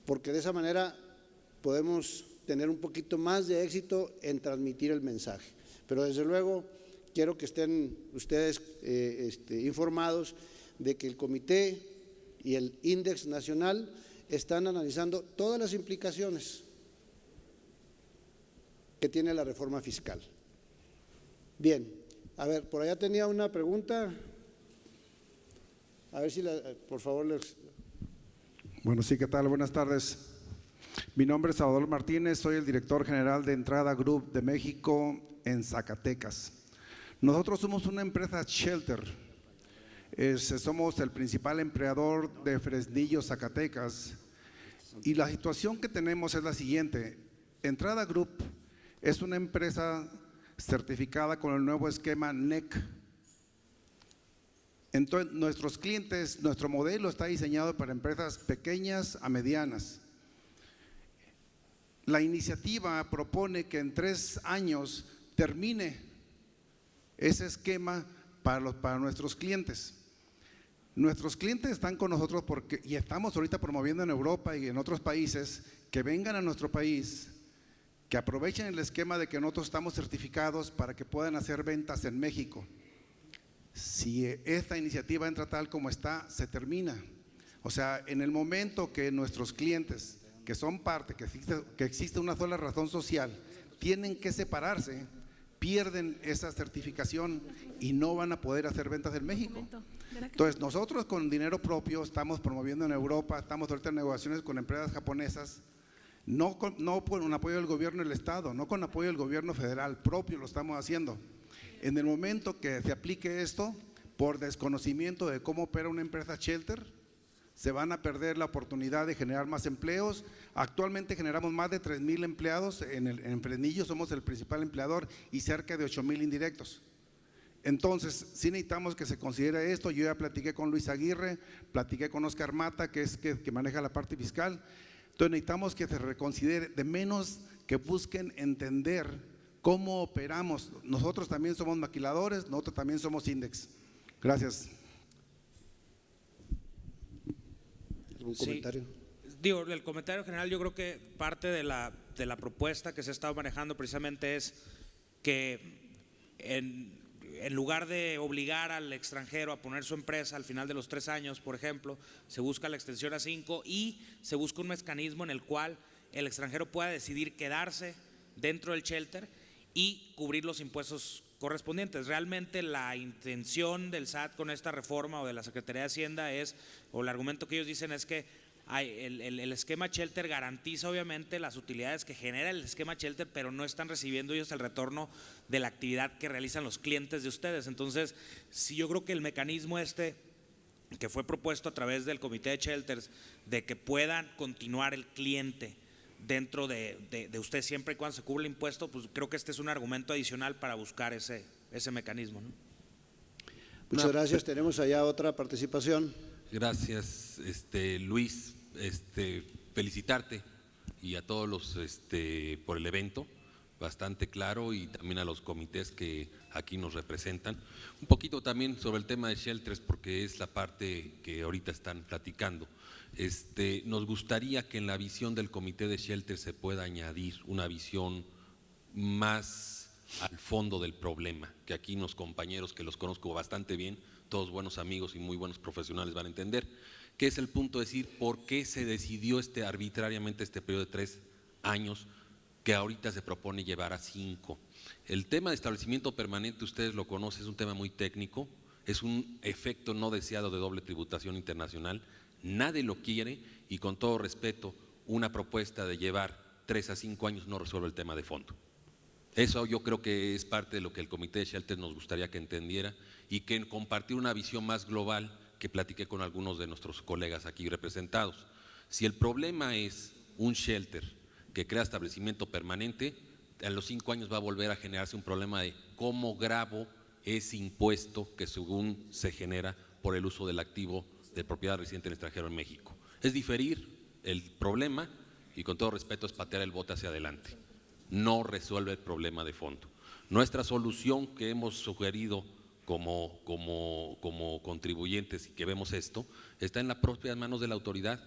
porque de esa manera podemos tener un poquito más de éxito en transmitir el mensaje. Pero desde luego quiero que estén ustedes informados de que el comité y el índice nacional están analizando todas las implicaciones que tiene la reforma fiscal. Bien, a ver, por allá tenía una pregunta. A ver si por favor les… Bueno, sí, ¿qué tal? Buenas tardes. Mi nombre es Salvador Martínez, soy el director general de Entrada Group de México en Zacatecas. Nosotros somos una empresa shelter. Somos el principal empleador de Fresnillo, Zacatecas. Y la situación que tenemos es la siguiente. Entrada Group es una empresa certificada con el nuevo esquema NEC. Entonces, nuestros clientes, nuestro modelo está diseñado para empresas pequeñas a medianas. La iniciativa propone que en 3 años termine ese esquema para nuestros clientes. Nuestros clientes están con nosotros y estamos ahorita promoviendo en Europa y en otros países que vengan a nuestro país, que aprovechen el esquema de que nosotros estamos certificados para que puedan hacer ventas en México. Si esta iniciativa entra tal como está, se termina. O sea, en el momento que nuestros clientes, que son parte, que existe una sola razón social, tienen que separarse, pierden esa certificación y no van a poder hacer ventas en México. Entonces, nosotros con dinero propio estamos promoviendo en Europa, estamos ahorita en negociaciones con empresas japonesas, no con apoyo del gobierno del Estado, no con apoyo del gobierno federal, propio lo estamos haciendo. En el momento que se aplique esto, por desconocimiento de cómo opera una empresa shelter, se van a perder la oportunidad de generar más empleos. Actualmente generamos más de 3,000 empleados en Fresnillo, somos el principal empleador y cerca de 8,000 indirectos. Entonces, sí necesitamos que se considere esto. Yo ya platiqué con Luis Aguirre, platiqué con Oscar Mata, que maneja la parte fiscal. Entonces necesitamos que se reconsidere, de menos que busquen entender cómo operamos. Nosotros también somos maquiladores, nosotros también somos Index. Gracias. ¿Algún comentario? Digo, el comentario general, yo creo que parte de la propuesta que se ha estado manejando precisamente es que en lugar de obligar al extranjero a poner su empresa al final de los 3 años, por ejemplo, se busca la extensión a 5 y se busca un mecanismo en el cual el extranjero pueda decidir quedarse dentro del shelter y cubrir los impuestos correspondientes. Realmente la intención del SAT con esta reforma o de la Secretaría de Hacienda o el argumento que ellos dicen es que el esquema shelter garantiza obviamente las utilidades que genera el esquema shelter, pero no están recibiendo ellos el retorno de la actividad que realizan los clientes de ustedes. Entonces, sí, yo creo que el mecanismo que fue propuesto a través del Comité de Shelters, de que puedan continuar el cliente dentro de usted siempre y cuando se cubre el impuesto, pues creo que este es un argumento adicional para buscar ese mecanismo, ¿no? Muchas gracias. Tenemos allá otra participación. Gracias, Luis, felicitarte y a todos los por el evento, bastante claro, y también a los comités que aquí nos representan. Un poquito también sobre el tema de shelters, porque es la parte que ahorita están platicando. Nos gustaría que en la visión del comité de shelters se pueda añadir una visión más al fondo del problema, que aquí los compañeros que los conozco bastante bien, todos buenos amigos y muy buenos profesionales van a entender, que es el punto de decir por qué se decidió arbitrariamente este periodo de 3 años que ahorita se propone llevar a 5. El tema de establecimiento permanente, ustedes lo conocen, es un tema muy técnico, es un efecto no deseado de doble tributación internacional, nadie lo quiere, y con todo respeto, una propuesta de llevar 3 a 5 años no resuelve el tema de fondo. Eso yo creo que es parte de lo que el comité de shelters nos gustaría que entendiera, y que compartir una visión más global que platiqué con algunos de nuestros colegas aquí representados. Si el problema es un shelter que crea establecimiento permanente, a los 5 años va a volver a generarse un problema de cómo grabo ese impuesto que según se genera por el uso del activo de propiedad residente en el extranjero en México. Es diferir el problema y, con todo respeto, es patear el bote hacia adelante. No resuelve el problema de fondo. Nuestra solución que hemos sugerido como contribuyentes y que vemos esto, está en las propias manos de la autoridad.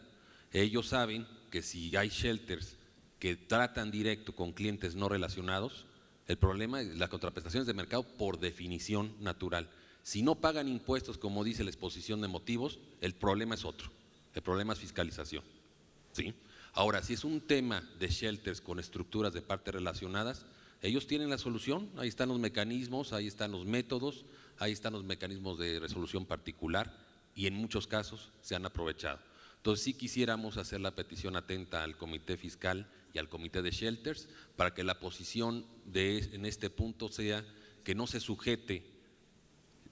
Ellos saben que si hay shelters que tratan directo con clientes no relacionados, el problema es las contraprestaciones de mercado por definición natural. Si no pagan impuestos, como dice la exposición de motivos, el problema es otro, el problema es fiscalización, ¿sí? Ahora, si es un tema de shelters con estructuras de partes relacionadas, ellos tienen la solución, ahí están los mecanismos, ahí están los métodos, ahí están los mecanismos de resolución particular, y en muchos casos se han aprovechado. Entonces sí quisiéramos hacer la petición atenta al comité fiscal y al comité de shelters para que la posición en este punto sea que no se sujete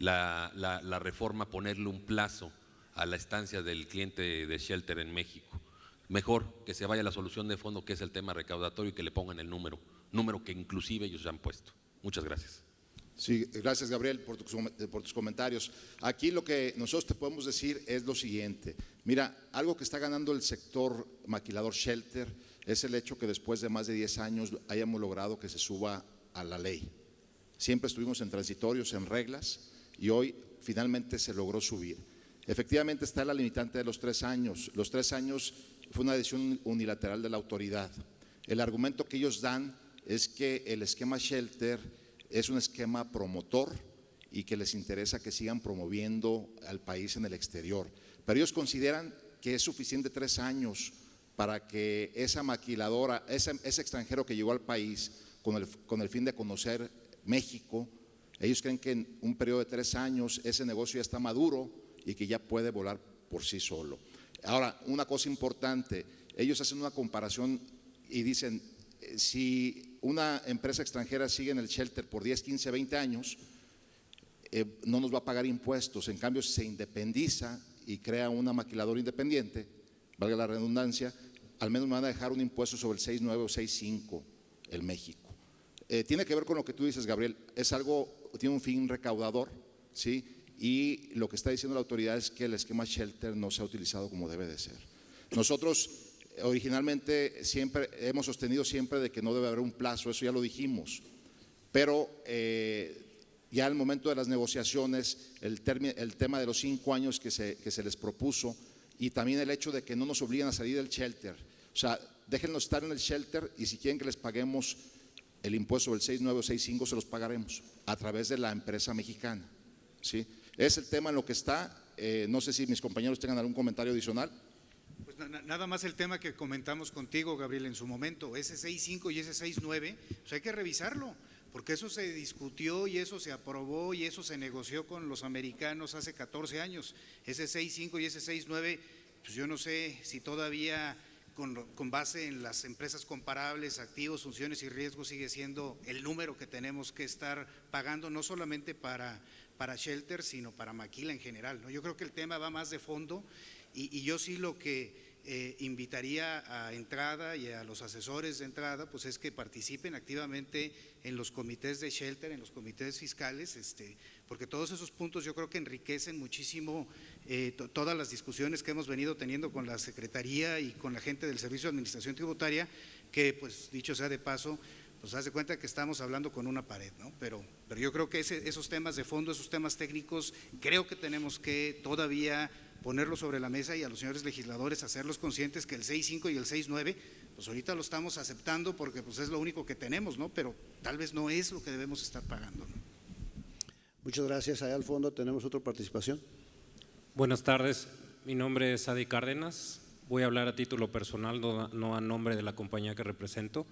la reforma a ponerle un plazo a la estancia del cliente de Shelter en México. Mejor que se vaya a la solución de fondo, que es el tema recaudatorio, y que le pongan el número que inclusive ellos ya han puesto. Muchas gracias. Sí, gracias Gabriel por tus comentarios. Aquí lo que nosotros te podemos decir es lo siguiente. Mira, algo que está ganando el sector maquilador Shelter es el hecho que después de más de 10 años hayamos logrado que se suba a la ley. Siempre estuvimos en transitorios, en reglas, y hoy finalmente se logró subir. Efectivamente está la limitante de los 3 años. Los 3 años fue una decisión unilateral de la autoridad. El argumento que ellos dan es que el esquema Shelter es un esquema promotor y que les interesa que sigan promoviendo al país en el exterior. Pero ellos consideran que es suficiente 3 años para que esa maquiladora, ese extranjero que llegó al país con el fin de conocer México, ellos creen que en un periodo de 3 años ese negocio ya está maduro y que ya puede volar por sí solo. Ahora, una cosa importante, ellos hacen una comparación y dicen, si una empresa extranjera sigue en el Shelter por 10, 15, 20 años, no nos va a pagar impuestos. En cambio, si se independiza y crea una maquiladora independiente, valga la redundancia, al menos me van a dejar un impuesto sobre el 6.9 o 6.5 en México. Tiene que ver con lo que tú dices, Gabriel, es algo, tiene un fin recaudador, ¿sí? Y lo que está diciendo la autoridad es que el esquema Shelter no se ha utilizado como debe de ser. Nosotros originalmente siempre hemos sostenido siempre de que no debe haber un plazo, eso ya lo dijimos, pero ya al momento de las negociaciones, el tema de los 5 años que se les propuso, y también el hecho de que no nos obliguen a salir del Shelter, o sea, déjennos estar en el Shelter, y si quieren que les paguemos el impuesto del 6.9 o 6.5, se los pagaremos a través de la empresa mexicana, ¿sí? Es el tema en lo que está. No sé si mis compañeros tengan algún comentario adicional. Pues nada más el tema que comentamos contigo, Gabriel, en su momento, ese 6.5 y ese 6.9, pues hay que revisarlo, porque eso se discutió y eso se aprobó y eso se negoció con los americanos hace 14 años. Ese 6.5 y ese 6.9, pues yo no sé si todavía con base en las empresas comparables, activos, funciones y riesgos, sigue siendo el número que tenemos que estar pagando, no solamente para Shelter, sino para Maquila en general, ¿no? Yo creo que el tema va más de fondo y yo sí lo que invitaría a Entrada y a los asesores de Entrada, pues es que participen activamente en los comités de Shelter, en los comités fiscales, porque todos esos puntos yo creo que enriquecen muchísimo todas las discusiones que hemos venido teniendo con la Secretaría y con la gente del Servicio de Administración Tributaria, que pues dicho sea de paso, pues haz de cuenta que estamos hablando con una pared, ¿no? Pero yo creo que esos temas de fondo, esos temas técnicos, creo que tenemos que todavía ponerlos sobre la mesa y a los señores legisladores hacerlos conscientes que el 6.5 y el 6.9, pues ahorita lo estamos aceptando porque pues es lo único que tenemos, ¿no? Pero tal vez no es lo que debemos estar pagando, ¿no? Muchas gracias. Allá al fondo tenemos otra participación. Buenas tardes, mi nombre es Adi Cárdenas, voy a hablar a título personal, no a nombre de la compañía que represento.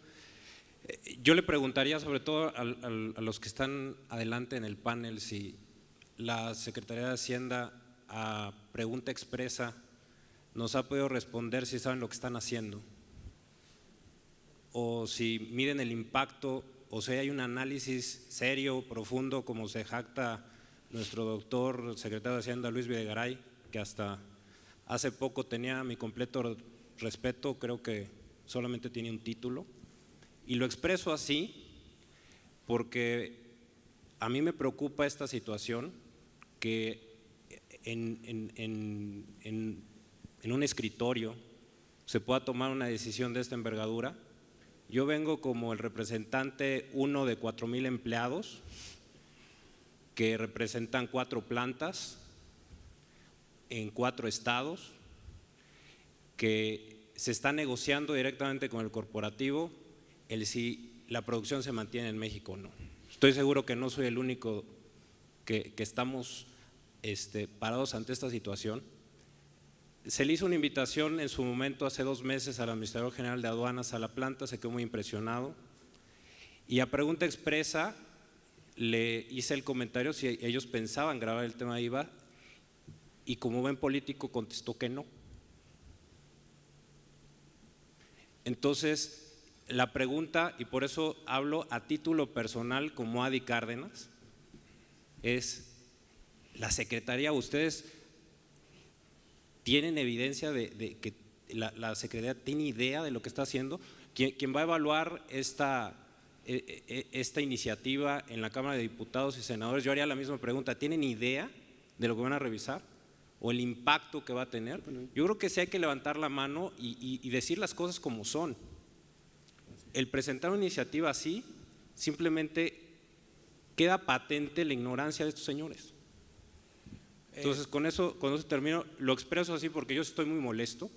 Yo le preguntaría sobre todo a los que están adelante en el panel si la Secretaría de Hacienda a pregunta expresa nos ha podido responder si saben lo que están haciendo o si miden el impacto o si hay un análisis serio, profundo, como se jacta nuestro doctor secretario de Hacienda Luis Videgaray, que hasta hace poco tenía mi completo respeto, creo que solamente tiene un título. Y lo expreso así porque a mí me preocupa esta situación que en un escritorio se pueda tomar una decisión de esta envergadura. Yo vengo como el representante uno de 4,000 empleados que representan 4 plantas en 4 estados, que se está negociando directamente con el corporativo el si la producción se mantiene en México o no. Estoy seguro que no soy el único que estamos parados ante esta situación. Se le hizo una invitación en su momento hace 2 meses al Administrador General de Aduanas a la planta, se quedó muy impresionado y a pregunta expresa le hice el comentario si ellos pensaban grabar el tema de IVA y como buen político contestó que no. Entonces la pregunta, y por eso hablo a título personal como Adi Cárdenas, es la Secretaría. ¿Ustedes tienen evidencia de que la Secretaría tiene idea de lo que está haciendo? ¿Quién va a evaluar esta iniciativa en la Cámara de Diputados y Senadores? Yo haría la misma pregunta. ¿Tienen idea de lo que van a revisar o el impacto que va a tener? Yo creo que sí hay que levantar la mano y decir las cosas como son. El presentar una iniciativa así simplemente queda patente la ignorancia de estos señores. Entonces con eso termino. Lo expreso así porque yo estoy muy molesto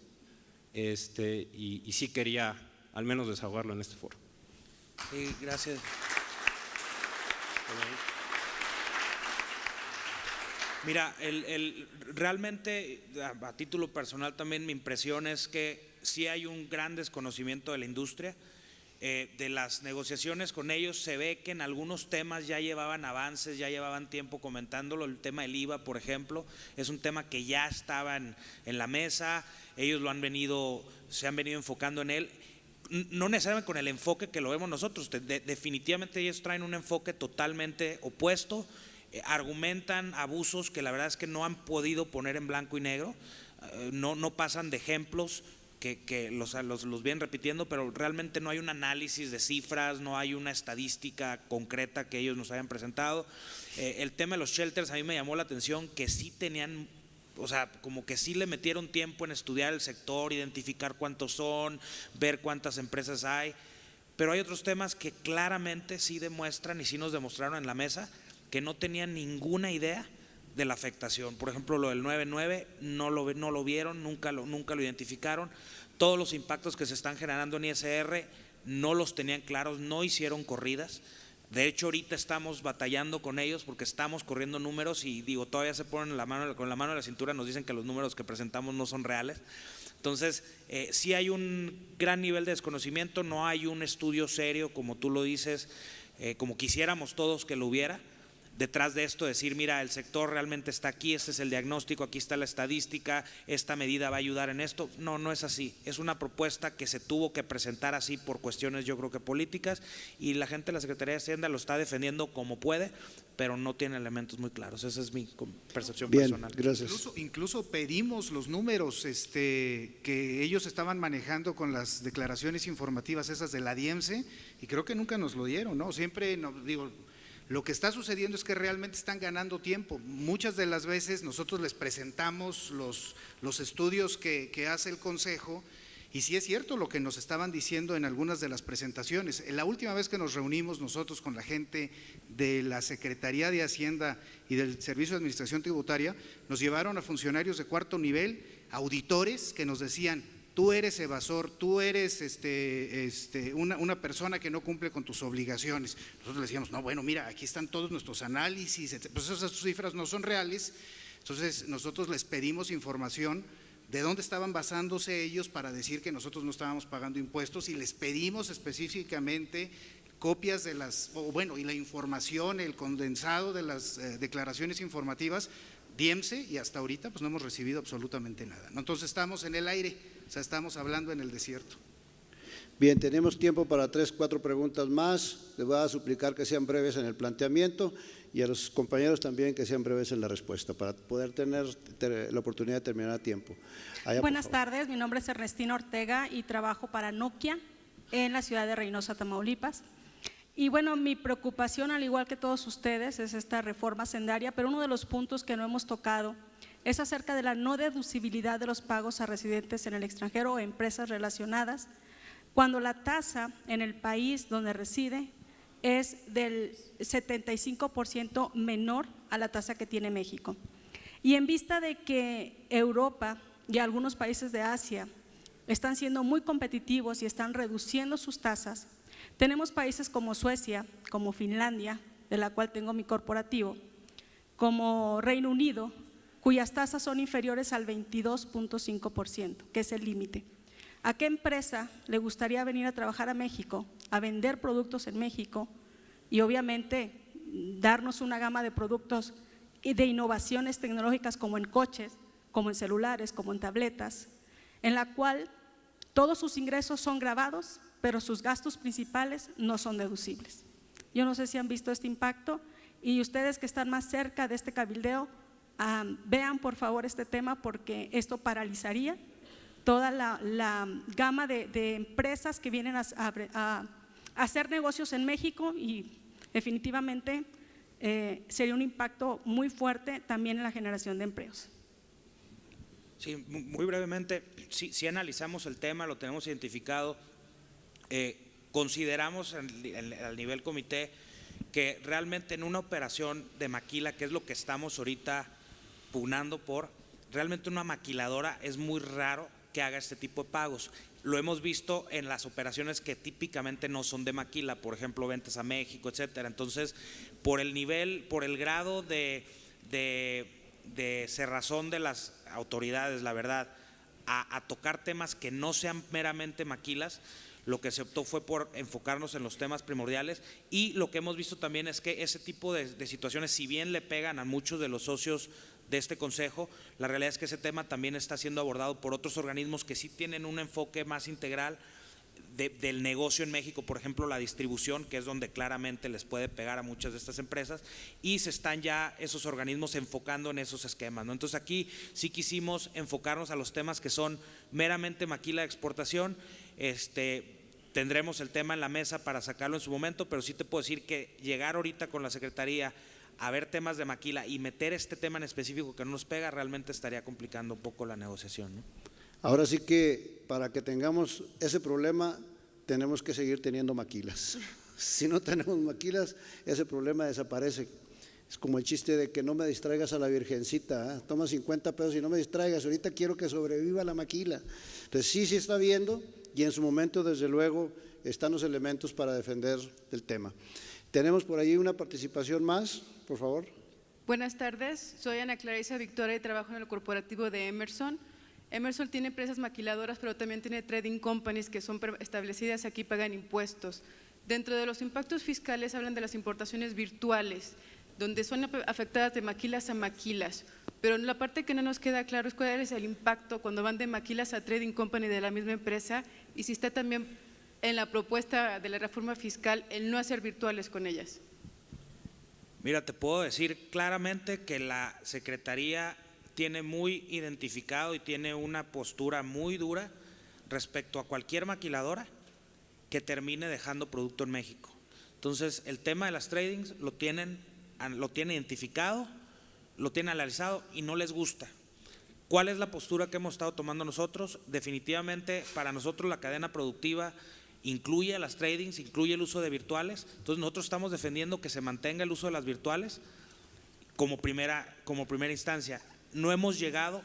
y sí quería al menos desahogarlo en este foro. Sí, gracias. Mira, realmente a título personal también mi impresión es que sí hay un gran desconocimiento de la industria. De las negociaciones con ellos se ve que en algunos temas ya llevaban avances, ya llevaban tiempo comentándolo. El tema del IVA, por ejemplo, es un tema que ya estaba en la mesa. Ellos se han venido enfocando en él, no necesariamente con el enfoque que lo vemos nosotros. Definitivamente ellos traen un enfoque totalmente opuesto. Argumentan abusos que la verdad es que no han podido poner en blanco y negro, no pasan de ejemplos que los vienen repitiendo, pero realmente no hay un análisis de cifras, no hay una estadística concreta que ellos nos hayan presentado. El tema de los shelters a mí me llamó la atención que sí tenían, o sea, como que sí le metieron tiempo en estudiar el sector, identificar cuántos son, ver cuántas empresas hay, pero hay otros temas que claramente sí demuestran y sí nos demostraron en la mesa que no tenían ninguna idea de la afectación. Por ejemplo, lo del 9.9 no lo vieron, nunca lo identificaron. Todos los impactos que se están generando en ISR no los tenían claros, no hicieron corridas. De hecho, ahorita estamos batallando con ellos porque estamos corriendo números y todavía se ponen con la mano en la cintura, nos dicen que los números que presentamos no son reales. Entonces, sí hay un gran nivel de desconocimiento, no hay un estudio serio, como tú lo dices, como quisiéramos todos que lo hubiera. Detrás de esto decir, mira, el sector realmente está aquí, este es el diagnóstico, aquí está la estadística, esta medida va a ayudar en esto. No es así, es una propuesta que se tuvo que presentar así por cuestiones yo creo que políticas, y la gente de la Secretaría de Hacienda lo está defendiendo como puede, pero no tiene elementos muy claros. Esa es mi percepción personal. Gracias. Incluso pedimos los números que ellos estaban manejando con las declaraciones informativas esas de la DIEMSE, y creo que nunca nos lo dieron, ¿no? Siempre, lo que está sucediendo es que realmente están ganando tiempo. Muchas de las veces nosotros les presentamos los estudios que hace el Consejo, y sí es cierto lo que nos estaban diciendo en algunas de las presentaciones. La última vez que nos reunimos nosotros con la gente de la Secretaría de Hacienda y del Servicio de Administración Tributaria, nos llevaron a funcionarios de cuarto nivel, auditores, que nos decían: tú eres evasor, tú eres una persona que no cumple con tus obligaciones. Nosotros le decíamos, no, bueno, mira, aquí están todos nuestros análisis, pues esas cifras no son reales. Entonces nosotros les pedimos información de dónde estaban basándose ellos para decir que nosotros no estábamos pagando impuestos, y les pedimos específicamente copias de y la información, el condensado de las declaraciones informativas DIEMSE, y hasta ahorita pues no hemos recibido absolutamente nada, ¿no? Entonces estamos en el aire, o sea, estamos hablando en el desierto. Bien, tenemos tiempo para 3 o 4 preguntas más. Les voy a suplicar que sean breves en el planteamiento, y a los compañeros también que sean breves en la respuesta, para poder tener la oportunidad de terminar a tiempo. Buenas tardes, mi nombre es Ernestina Ortega y trabajo para Nokia en la ciudad de Reynosa, Tamaulipas. Y bueno, mi preocupación, al igual que todos ustedes, es esta reforma hacendaria, pero uno de los puntos que no hemos tocado es acerca de la no deducibilidad de los pagos a residentes en el extranjero o empresas relacionadas, cuando la tasa en el país donde reside es del 75% menor a la tasa que tiene México. Y en vista de que Europa y algunos países de Asia están siendo muy competitivos y están reduciendo sus tasas, tenemos países como Suecia, como Finlandia, de la cual tengo mi corporativo, como Reino Unido, cuyas tasas son inferiores al 22.5%, que es el límite. ¿A qué empresa le gustaría venir a trabajar a México, a vender productos en México y obviamente darnos una gama de productos y de innovaciones tecnológicas como en coches, como en celulares, como en tabletas, en la cual todos sus ingresos son gravados, pero sus gastos principales no son deducibles? Yo no sé si han visto este impacto y ustedes que están más cerca de este cabildeo, vean por favor este tema, porque esto paralizaría toda la gama de empresas que vienen a hacer negocios en México, y definitivamente sería un impacto muy fuerte también en la generación de empleos. Sí, muy brevemente, si analizamos el tema, lo tenemos identificado, consideramos al nivel comité que realmente en una operación de maquila, que es lo que estamos ahorita pugnando por, realmente una maquiladora es muy raro que haga este tipo de pagos. Lo hemos visto en las operaciones que típicamente no son de maquila, por ejemplo, ventas a México, etcétera. Entonces, por el nivel, por el grado de cerrazón de las autoridades, la verdad, a tocar temas que no sean meramente maquilas, lo que se optó fue por enfocarnos en los temas primordiales, y lo que hemos visto también es que ese tipo de situaciones, si bien le pegan a muchos de los socios de este consejo, la realidad es que ese tema también está siendo abordado por otros organismos que sí tienen un enfoque más integral del negocio en México, por ejemplo la distribución, que es donde claramente les puede pegar a muchas de estas empresas, y se están ya esos organismos enfocando en esos esquemas, ¿no? Entonces aquí sí quisimos enfocarnos a los temas que son meramente maquila de exportación. Tendremos el tema en la mesa para sacarlo en su momento, pero sí te puedo decir que llegar ahorita con la Secretaría a ver temas de maquila y meter este tema en específico que no nos pega, realmente estaría complicando un poco la negociación, ¿no? Ahora sí que para que tengamos ese problema tenemos que seguir teniendo maquilas. Si no tenemos maquilas, ese problema desaparece. Es como el chiste de que no me distraigas a la virgencita, ¿eh? Toma 50 pesos y no me distraigas, ahorita quiero que sobreviva la maquila. Entonces sí está viendo, y en su momento desde luego están los elementos para defender el tema. Tenemos por ahí una participación más, por favor. Buenas tardes, soy Ana Clarisa Victoria y trabajo en el corporativo de Emerson. Emerson tiene empresas maquiladoras, pero también tiene trading companies que son establecidas y aquí pagan impuestos. Dentro de los impactos fiscales hablan de las importaciones virtuales, donde son afectadas de maquilas a maquilas, pero la parte que no nos queda claro es cuál es el impacto cuando van de maquilas a trading company de la misma empresa, y si está también en la propuesta de la reforma fiscal el no hacer virtuales con ellas. Mira, te puedo decir claramente que la Secretaría tiene muy identificado y tiene una postura muy dura respecto a cualquier maquiladora que termine dejando producto en México. Entonces, el tema de las tradings lo tienen identificado, lo tienen analizado y no les gusta. ¿Cuál es la postura que hemos estado tomando nosotros? Definitivamente, para nosotros la cadena productiva incluye a las tradings, incluye el uso de virtuales. Entonces, nosotros estamos defendiendo que se mantenga el uso de las virtuales como primera instancia. No hemos llegado,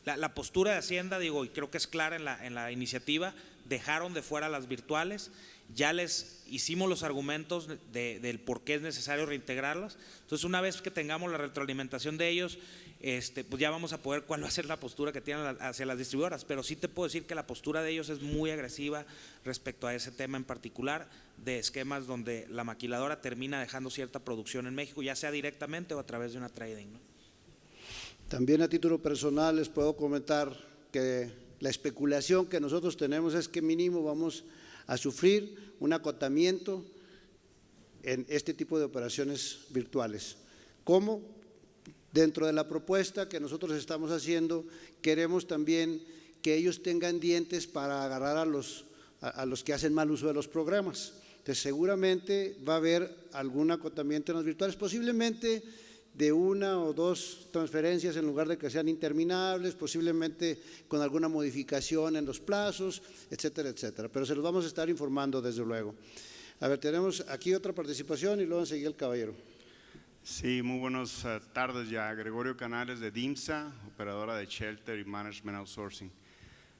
la postura de Hacienda, digo, y creo que es clara en la iniciativa, dejaron de fuera las virtuales, ya les hicimos los argumentos del por qué es necesario reintegrarlas. Entonces, una vez que tengamos la retroalimentación de ellos, pues ya vamos a poder cuál va a ser la postura que tienen hacia las distribuidoras, pero sí te puedo decir que la postura de ellos es muy agresiva respecto a ese tema en particular, de esquemas donde la maquiladora termina dejando cierta producción en México, ya sea directamente o a través de una trading, ¿no? También a título personal les puedo comentar que la especulación que nosotros tenemos es que mínimo vamos a sufrir un acotamiento en este tipo de operaciones virtuales. ¿Cómo? Dentro de la propuesta que nosotros estamos haciendo, queremos también que ellos tengan dientes para agarrar a los que hacen mal uso de los programas. Entonces, seguramente va a haber algún acotamiento en los virtuales, posiblemente de una o dos transferencias en lugar de que sean interminables, posiblemente con alguna modificación en los plazos, etcétera, etcétera. Pero se los vamos a estar informando desde luego. A ver, tenemos aquí otra participación y luego enseguida el caballero. Sí, muy buenas tardes ya. Gregorio Canales de DIMSA, operadora de Shelter y Management Outsourcing.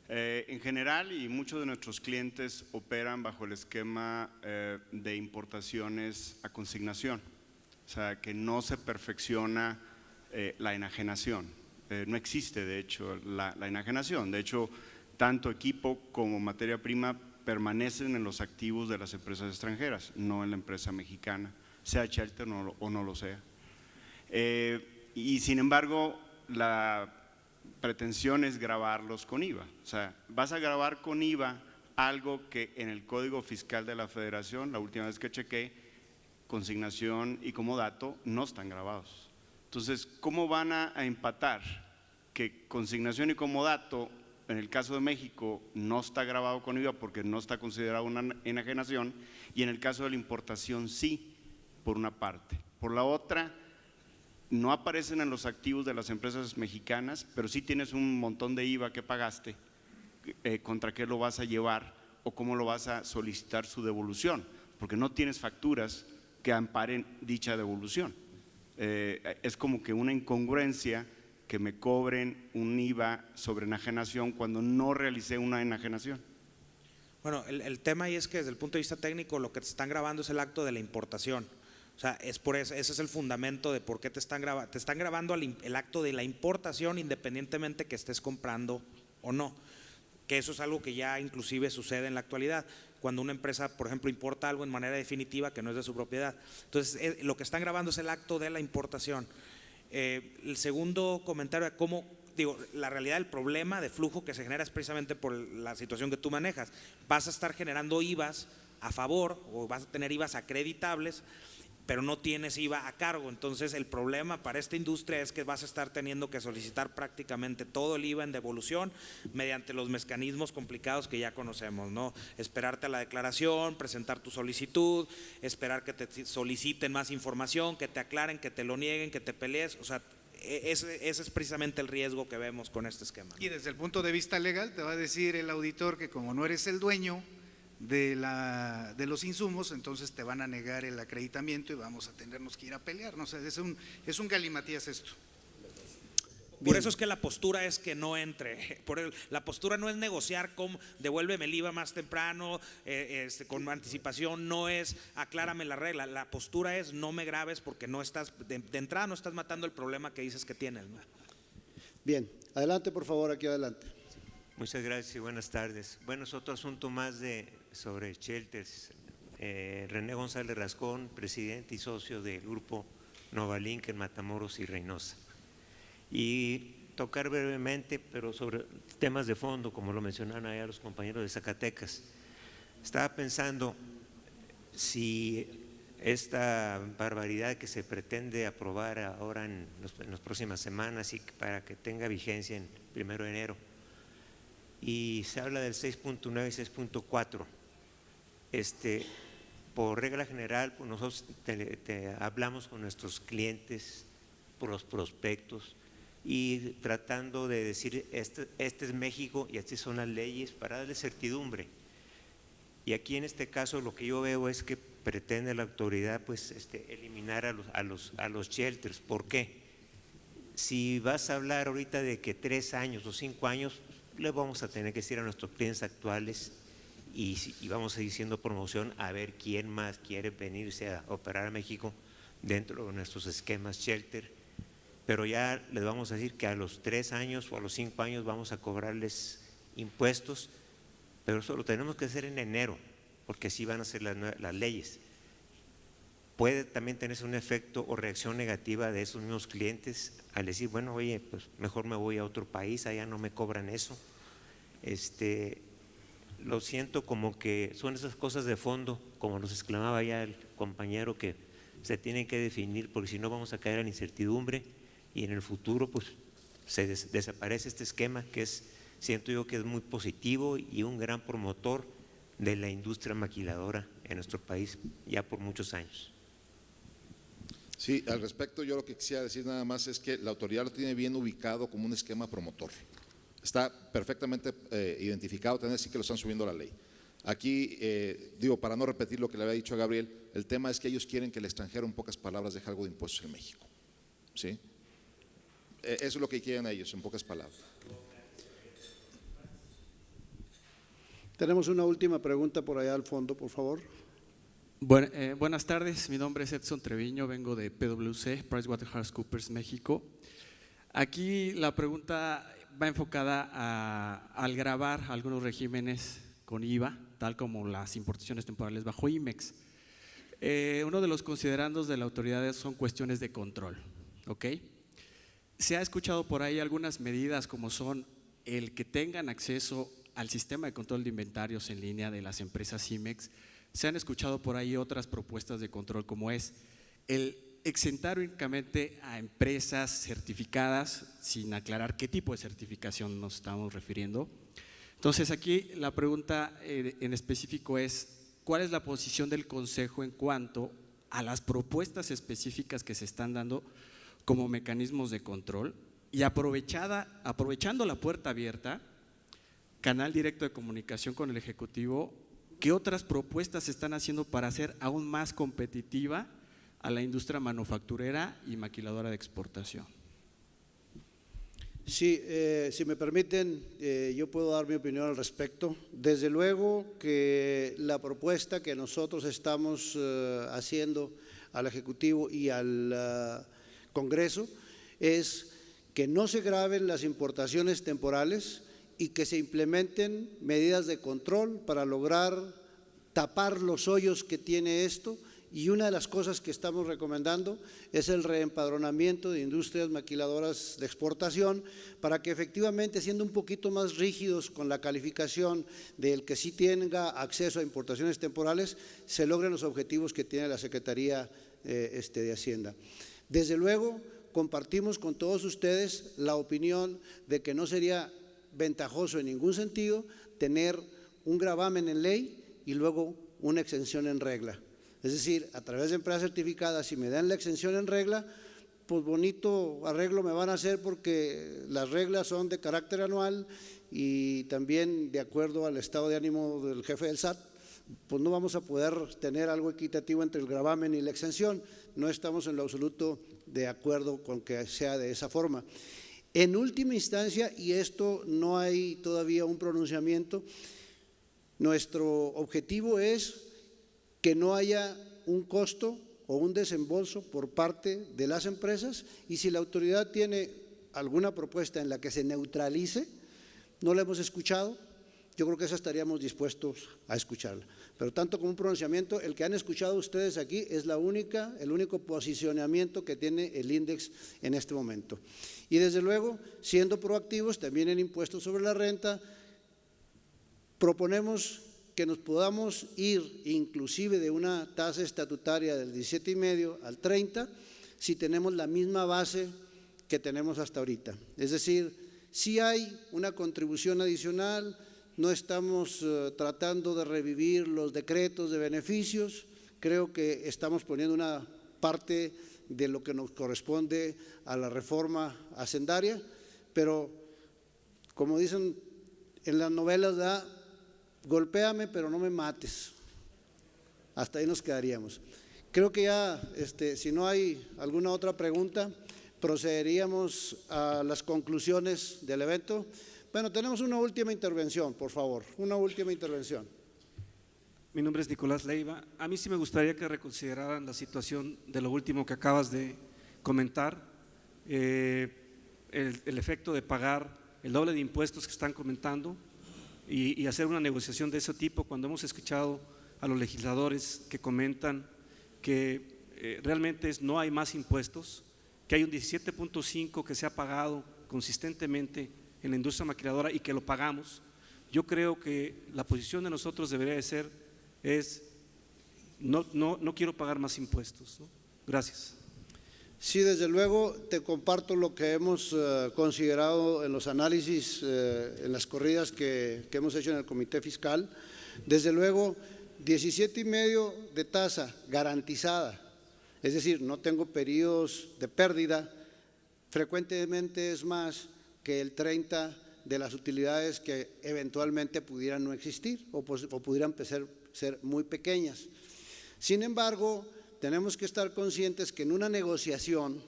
En general, y muchos de nuestros clientes operan bajo el esquema de importaciones a consignación. O sea, que no se perfecciona la enajenación. No existe, de hecho, la enajenación. De hecho, tanto equipo como materia prima permanecen en los activos de las empresas extranjeras, no en la empresa mexicana, sea Shelter o no lo sea. Y sin embargo, la pretensión es gravarlos con IVA. O sea, vas a gravar con IVA algo que en el Código Fiscal de la Federación, la última vez que chequé, consignación y comodato no están gravados. Entonces, ¿cómo van a empatar que consignación y comodato en el caso de México no está grabado con IVA porque no está considerado una enajenación, y en el caso de la importación sí, por una parte? Por la otra, no aparecen en los activos de las empresas mexicanas, pero sí tienes un montón de IVA que pagaste, ¿contra qué lo vas a llevar o cómo lo vas a solicitar su devolución? Porque no tienes facturas que amparen dicha devolución. Es como que una incongruencia que me cobren un IVA sobre enajenación cuando no realicé una enajenación. Bueno, el tema ahí es que desde el punto de vista técnico lo que te están grabando es el acto de la importación. O sea, es por eso, ese es el fundamento de por qué te están grabando el acto de la importación independientemente que estés comprando o no. Que eso es algo que ya inclusive sucede en la actualidad, cuando una empresa, por ejemplo, importa algo en manera definitiva que no es de su propiedad. Entonces, lo que están grabando es el acto de la importación. El segundo comentario, cómo, digo, la realidad del problema de flujo que se genera es precisamente por la situación que tú manejas. Vas a estar generando IVAs a favor o vas a tener IVAs acreditables, pero no tienes IVA a cargo. Entonces el problema para esta industria es que vas a estar teniendo que solicitar prácticamente todo el IVA en devolución mediante los mecanismos complicados que ya conocemos, ¿no? Esperarte a la declaración, presentar tu solicitud, esperar que te soliciten más información, que te aclaren, que te lo nieguen, que te pelees. O sea, ese es precisamente el riesgo que vemos con este esquema. Y desde el punto de vista legal te va a decir el auditor que como no eres el dueño de los insumos, entonces te van a negar el acreditamiento y vamos a tenernos que ir a pelear. No sé, es un galimatías esto. Por eso es que la postura es que no entre. La postura no es negociar con devuélveme el IVA más temprano, con anticipación, no es aclárame la regla. La postura es no me graves porque no estás, de entrada no estás matando el problema que dices que tienes, ¿no? Bien, adelante por favor, aquí adelante. Muchas gracias y buenas tardes. Bueno, es otro asunto más sobre shelters. René González Rascón, presidente y socio del grupo Novalink en Matamoros y Reynosa. Y tocar brevemente, pero sobre temas de fondo, como lo mencionaron allá los compañeros de Zacatecas. Estaba pensando si esta barbaridad que se pretende aprobar ahora en las próximas semanas y para que tenga vigencia en 1 de enero, y se habla del 6.9 y 6.4. Por regla general, pues nosotros hablamos con nuestros clientes por los prospectos y tratando de decir este es México y así son las leyes para darle certidumbre. Y aquí en este caso lo que yo veo es que pretende la autoridad pues eliminar a los shelters. ¿Por qué? Si vas a hablar ahorita de que 3 años o 5 años, le vamos a tener que decir a nuestros clientes actuales y vamos a ir haciendo promoción a ver quién más quiere venirse a operar a México dentro de nuestros esquemas shelter, pero ya les vamos a decir que a los 3 años o a los 5 años vamos a cobrarles impuestos, pero eso lo tenemos que hacer en enero, porque así van a ser las leyes. Puede también tenerse un efecto o reacción negativa de esos mismos clientes al decir, bueno, oye, pues mejor me voy a otro país, allá no me cobran eso. Lo siento como que son esas cosas de fondo, como nos exclamaba ya el compañero, que se tienen que definir, porque si no vamos a caer en incertidumbre y en el futuro pues se desaparece este esquema que siento yo que es muy positivo y un gran promotor de la industria maquiladora en nuestro país ya por muchos años. Sí, al respecto yo lo que quisiera decir nada más es que la autoridad lo tiene bien ubicado como un esquema promotor. Está perfectamente identificado, también sí que lo están subiendo a la ley. Aquí, digo, para no repetir lo que le había dicho a Gabriel, el tema es que ellos quieren que el extranjero, en pocas palabras, deje algo de impuestos en México. ¿Sí? Eso es lo que quieren ellos, en pocas palabras. Tenemos una última pregunta por allá al fondo, por favor. Buenas tardes, mi nombre es Edson Treviño, vengo de PwC, PricewaterhouseCoopers, México. Aquí la pregunta va enfocada al gravar algunos regímenes con IVA, tal como las importaciones temporales bajo IMEX. Uno de los considerandos de la autoridad son cuestiones de control, ¿ok? Se ha escuchado por ahí algunas medidas como son el que tengan acceso al sistema de control de inventarios en línea de las empresas IMEX se han escuchado por ahí otras propuestas de control, como es el exentar únicamente a empresas certificadas, sin aclarar qué tipo de certificación nos estamos refiriendo. Entonces aquí la pregunta en específico es, ¿cuál es la posición del Consejo en cuanto a las propuestas específicas que se están dando como mecanismos de control? Y aprovechando la puerta abierta, canal directo de comunicación con el Ejecutivo, ¿qué otras propuestas se están haciendo para hacer aún más competitiva a la industria manufacturera y maquiladora de exportación? Sí, si me permiten, yo puedo dar mi opinión al respecto. Desde luego que la propuesta que nosotros estamos haciendo al Ejecutivo y al Congreso es que no se graven las importaciones temporales y que se implementen medidas de control para lograr tapar los hoyos que tiene esto. Y una de las cosas que estamos recomendando es el reempadronamiento de industrias maquiladoras de exportación para que efectivamente, siendo un poquito más rígidos con la calificación del que sí tenga acceso a importaciones temporales, se logren los objetivos que tiene la Secretaría de Hacienda. Desde luego, compartimos con todos ustedes la opinión de que no sería ventajoso en ningún sentido tener un gravamen en ley y luego una exención en regla. Es decir, a través de empresas certificadas, si me dan la exención en regla, pues bonito arreglo me van a hacer porque las reglas son de carácter anual y también de acuerdo al estado de ánimo del jefe del SAT, pues no vamos a poder tener algo equitativo entre el gravamen y la exención. No estamos en lo absoluto de acuerdo con que sea de esa forma. En última instancia, y esto no hay todavía un pronunciamiento, nuestro objetivo es que no haya un costo o un desembolso por parte de las empresas, y si la autoridad tiene alguna propuesta en la que se neutralice, no la hemos escuchado, yo creo que esa estaríamos dispuestos a escucharla. Pero tanto como un pronunciamiento, el que han escuchado ustedes aquí es el único posicionamiento que tiene el INDEX en este momento. Y desde luego, siendo proactivos también en impuestos sobre la renta, proponemos que nos podamos ir inclusive de una tasa estatutaria del 17,5 al 30 si tenemos la misma base que tenemos hasta ahorita. Es decir, si hay una contribución adicional, no estamos tratando de revivir los decretos de beneficios, creo que estamos poniendo una parte de lo que nos corresponde a la reforma hacendaria, pero como dicen en las novelas, golpéame pero no me mates. Hasta ahí nos quedaríamos. Creo que ya, si no hay alguna otra pregunta, procederíamos a las conclusiones del evento. Bueno, tenemos una última intervención, por favor, una última intervención. Mi nombre es Nicolás Leiva. A mí sí me gustaría que reconsideraran la situación de lo último que acabas de comentar, el efecto de pagar el doble de impuestos que están comentando y hacer una negociación de ese tipo cuando hemos escuchado a los legisladores que comentan que realmente no hay más impuestos, que hay un 17.5 que se ha pagado consistentemente en la industria maquiladora y que lo pagamos. Yo creo que la posición de nosotros debería de ser no quiero pagar más impuestos, ¿no? Gracias. Sí, desde luego te comparto lo que hemos considerado en los análisis, en las corridas que hemos hecho en el Comité Fiscal. Desde luego, 17,5 de tasa garantizada, es decir, no tengo periodos de pérdida, frecuentemente es más que el 30 de las utilidades que eventualmente pudieran no existir o pudieran ser muy pequeñas. Sin embargo, tenemos que estar conscientes que en una negociación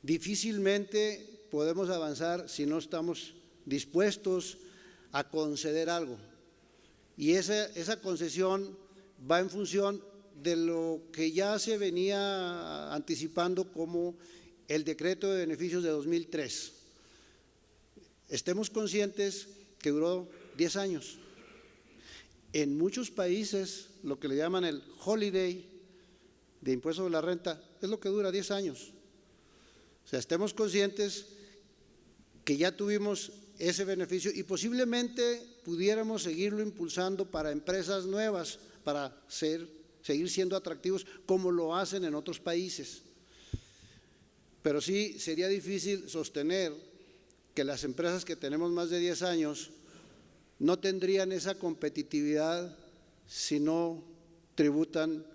difícilmente podemos avanzar si no estamos dispuestos a conceder algo. Y esa concesión va en función de lo que ya se venía anticipando como el decreto de beneficios de 2003. Estemos conscientes que duró 10 años. En muchos países, lo que le llaman el holiday de impuesto sobre la renta, es lo que dura 10 años. O sea, estemos conscientes que ya tuvimos ese beneficio y posiblemente pudiéramos seguirlo impulsando para empresas nuevas, para seguir siendo atractivos como lo hacen en otros países. Pero sí sería difícil sostener que las empresas que tenemos más de 10 años no tendrían esa competitividad si no tributan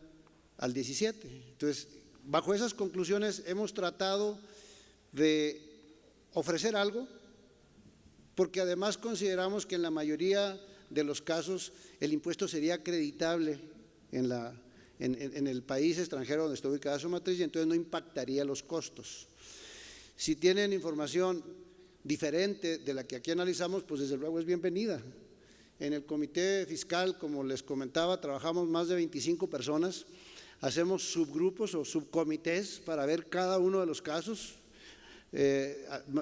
al 17. Entonces, bajo esas conclusiones hemos tratado de ofrecer algo, porque además consideramos que en la mayoría de los casos el impuesto sería acreditable en el país extranjero donde está ubicada su matriz y entonces no impactaría los costos. Si tienen información diferente de la que aquí analizamos, pues desde luego es bienvenida. En el comité fiscal, como les comentaba, trabajamos más de 25 personas, hacemos subgrupos o subcomités para ver cada uno de los casos.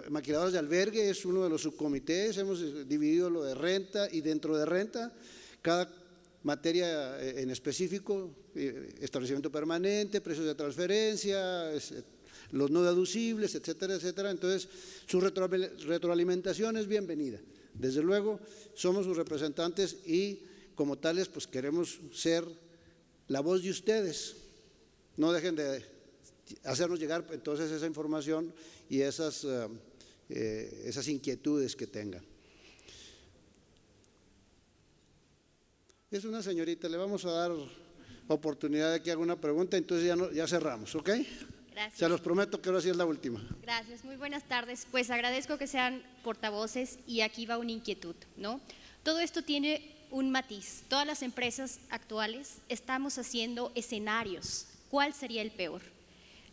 Maquiladoras de albergue es uno de los subcomités, hemos dividido lo de renta y dentro de renta cada materia en específico, establecimiento permanente, precios de transferencia, los no deducibles, etcétera, etcétera. Entonces su retroalimentación es bienvenida. Desde luego somos sus representantes y como tales pues queremos ser la voz de ustedes. No dejen de hacernos llegar entonces esa información y esas inquietudes que tengan. Es una señorita, le vamos a dar oportunidad de que haga una pregunta, entonces ya cerramos, ¿ok? Gracias. Se los prometo que ahora sí es la última. Gracias, muy buenas tardes. Pues agradezco que sean portavoces y aquí va una inquietud, ¿no? Todo esto tiene un matiz. Todas las empresas actuales estamos haciendo escenarios. ¿Cuál sería el peor?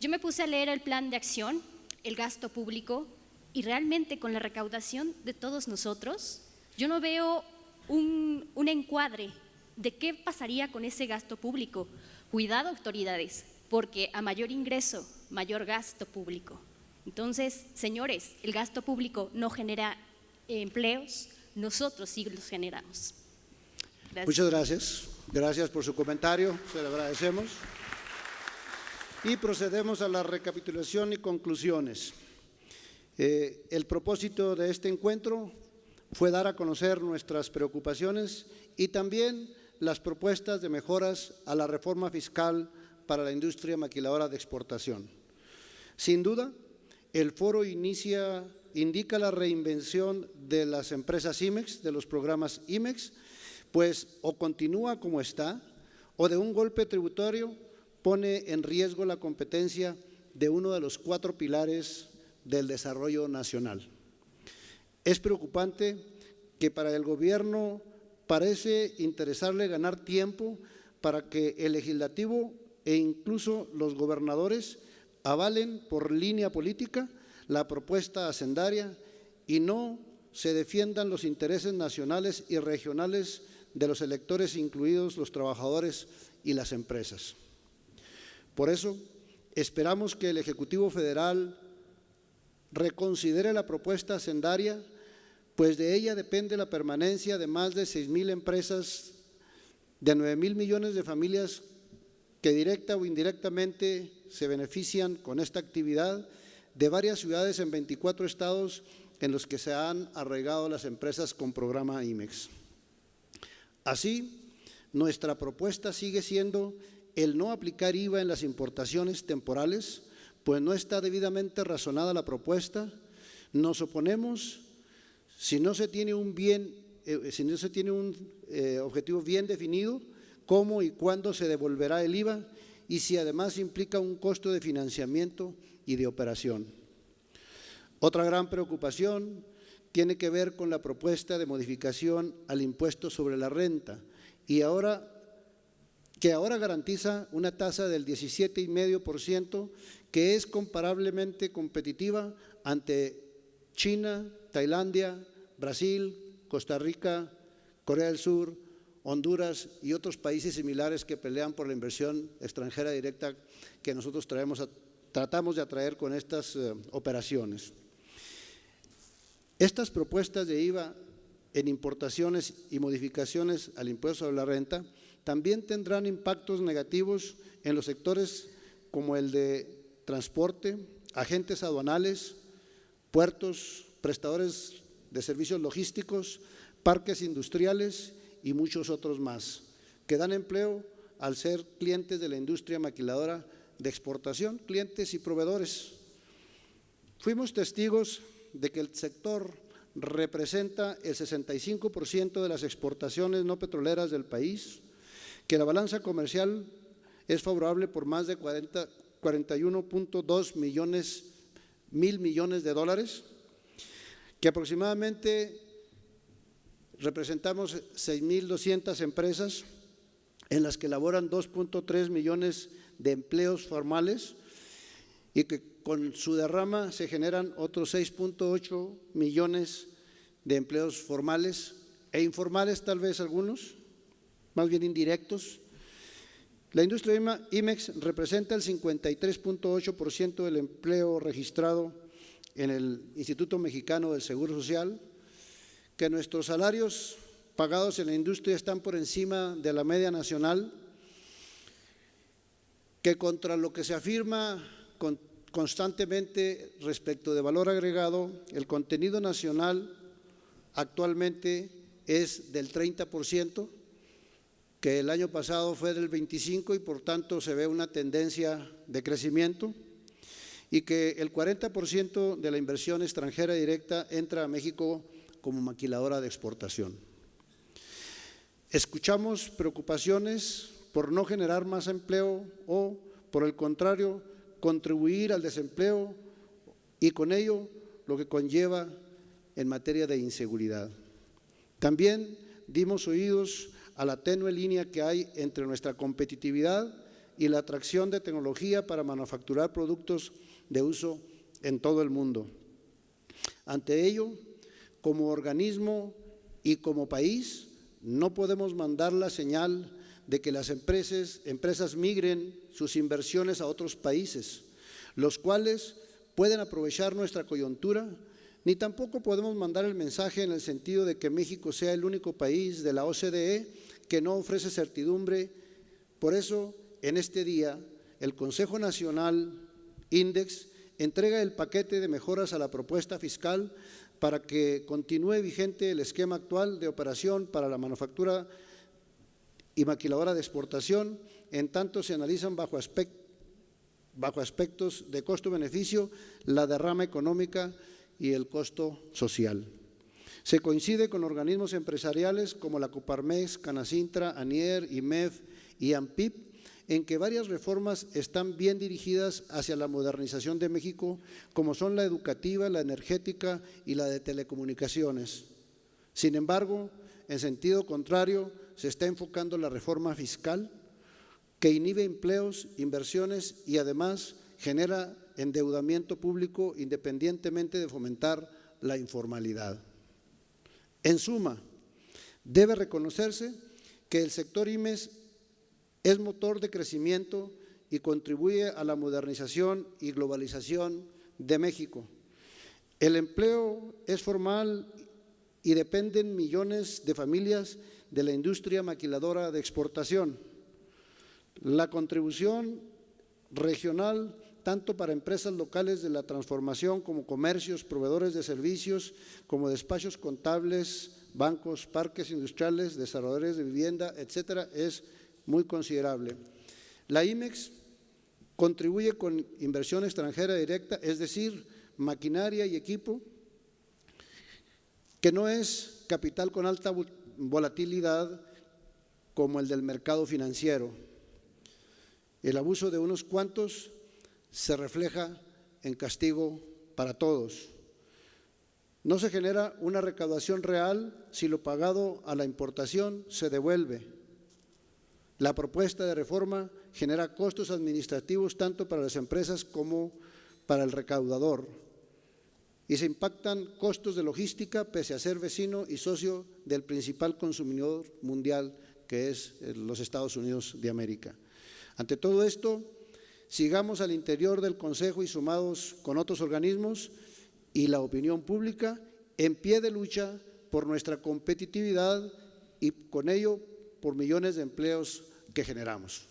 Yo me puse a leer el plan de acción, el gasto público, y realmente con la recaudación de todos nosotros, yo no veo un encuadre de qué pasaría con ese gasto público. Cuidado, autoridades, porque a mayor ingreso, mayor gasto público. Entonces, señores, el gasto público no genera empleos, nosotros sí los generamos. Gracias. Muchas gracias. Gracias por su comentario, se lo agradecemos. Y procedemos a la recapitulación y conclusiones. El propósito de este encuentro fue dar a conocer nuestras preocupaciones y también las propuestas de mejoras a la reforma fiscal para la industria maquiladora de exportación. Sin duda, el foro indica la reinvención de las empresas IMEX, de los programas IMEX, pues o continúa como está o de un golpe tributario pone en riesgo la competencia de uno de los 4 pilares del desarrollo nacional. Es preocupante que para el gobierno parece interesarle ganar tiempo para que el legislativo e incluso los gobernadores avalen por línea política la propuesta hacendaria y no se defiendan los intereses nacionales y regionales de los electores, incluidos los trabajadores y las empresas. Por eso, esperamos que el Ejecutivo Federal reconsidere la propuesta hacendaria, pues de ella depende la permanencia de más de 6,000 empresas, de 9,000 millones de familias que directa o indirectamente se benefician con esta actividad, de varias ciudades en 24 estados en los que se han arraigado las empresas con programa IMEX. Así, nuestra propuesta sigue siendo el no aplicar IVA en las importaciones temporales, pues no está debidamente razonada la propuesta. Nos oponemos si no se tiene un objetivo bien definido, cómo y cuándo se devolverá el IVA y si además implica un costo de financiamiento y de operación. Otra gran preocupación tiene que ver con la propuesta de modificación al impuesto sobre la renta que ahora garantiza una tasa del 17,5%, que es comparablemente competitiva ante China, Tailandia, Brasil, Costa Rica, Corea del Sur, Honduras y otros países similares que pelean por la inversión extranjera directa que nosotros tratamos de atraer con estas operaciones. Estas propuestas de IVA en importaciones y modificaciones al impuesto sobre la renta también tendrán impactos negativos en los sectores como el de transporte, agentes aduanales, puertos, prestadores de servicios logísticos, parques industriales y muchos otros más, que dan empleo al ser clientes de la industria maquiladora de exportación, clientes y proveedores. Fuimos testigos de que el sector representa el 65% de las exportaciones no petroleras del país, que la balanza comercial es favorable por más de 41.2 mil millones de dólares, que aproximadamente representamos 6.200 empresas en las que laboran 2.3 millones de empleos formales y que con su derrama se generan otros 6.8 millones de empleos formales e informales, tal vez algunos, más bien indirectos. La industria IMEX representa el 53.8% del empleo registrado en el Instituto Mexicano del Seguro Social, que nuestros salarios pagados en la industria están por encima de la media nacional, que contra lo que se afirma constantemente respecto de valor agregado, el contenido nacional actualmente es del 30%, que el año pasado fue del 25% y por tanto se ve una tendencia de crecimiento, y que el 40% de la inversión extranjera directa entra a México como maquiladora de exportación. Escuchamos preocupaciones por no generar más empleo o, por el contrario, contribuir al desempleo y con ello lo que conlleva en materia de inseguridad. También dimos oídos a la tenue línea que hay entre nuestra competitividad y la atracción de tecnología para manufacturar productos de uso en todo el mundo. Ante ello, como organismo y como país, no podemos mandar la señal de que las empresas migren sus inversiones a otros países, los cuales pueden aprovechar nuestra coyuntura, ni tampoco podemos mandar el mensaje en el sentido de que México sea el único país de la OCDE que no ofrece certidumbre. Por eso, en este día, el Consejo Nacional INDEX entrega el paquete de mejoras a la propuesta fiscal para que continúe vigente el esquema actual de operación para la manufactura y maquiladora de exportación, en tanto se analizan bajo aspectos de costo-beneficio, la derrama económica y el costo social. Se coincide con organismos empresariales como la Coparmex, Canacintra, ANIER, IMEF y AMPIP, en que varias reformas están bien dirigidas hacia la modernización de México, como son la educativa, la energética y la de telecomunicaciones. Sin embargo, en sentido contrario, se está enfocando la reforma fiscal, que inhibe empleos, inversiones y además genera endeudamiento público independientemente de fomentar la informalidad. En suma, debe reconocerse que el sector IMEX es motor de crecimiento y contribuye a la modernización y globalización de México. El empleo es formal y dependen millones de familias de la industria maquiladora de exportación. La contribución regional, tanto para empresas locales de la transformación como comercios, proveedores de servicios, como despachos contables, bancos, parques industriales, desarrolladores de vivienda, etcétera, es muy considerable. La IMEX contribuye con inversión extranjera directa, es decir, maquinaria y equipo, que no es capital con alta volatilidad como el del mercado financiero. El abuso de unos cuantos se refleja en castigo para todos. No se genera una recaudación real si lo pagado a la importación se devuelve. La propuesta de reforma genera costos administrativos tanto para las empresas como para el recaudador y se impactan costos de logística pese a ser vecino y socio del principal consumidor mundial, que es los Estados Unidos de América. Ante todo esto, sigamos al interior del Consejo y sumados con otros organismos y la opinión pública en pie de lucha por nuestra competitividad y con ello por millones de empleos que generamos.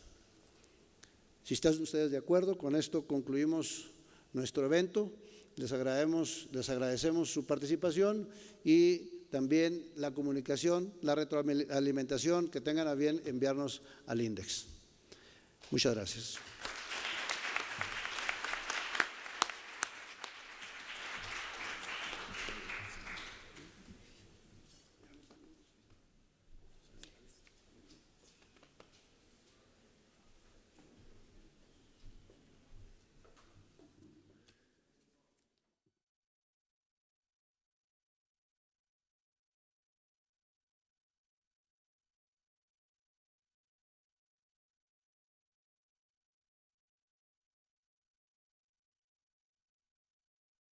Si están ustedes de acuerdo, con esto concluimos nuestro evento. Les agradecemos su participación y también la comunicación, la retroalimentación que tengan a bien enviarnos al INDEX. Muchas gracias.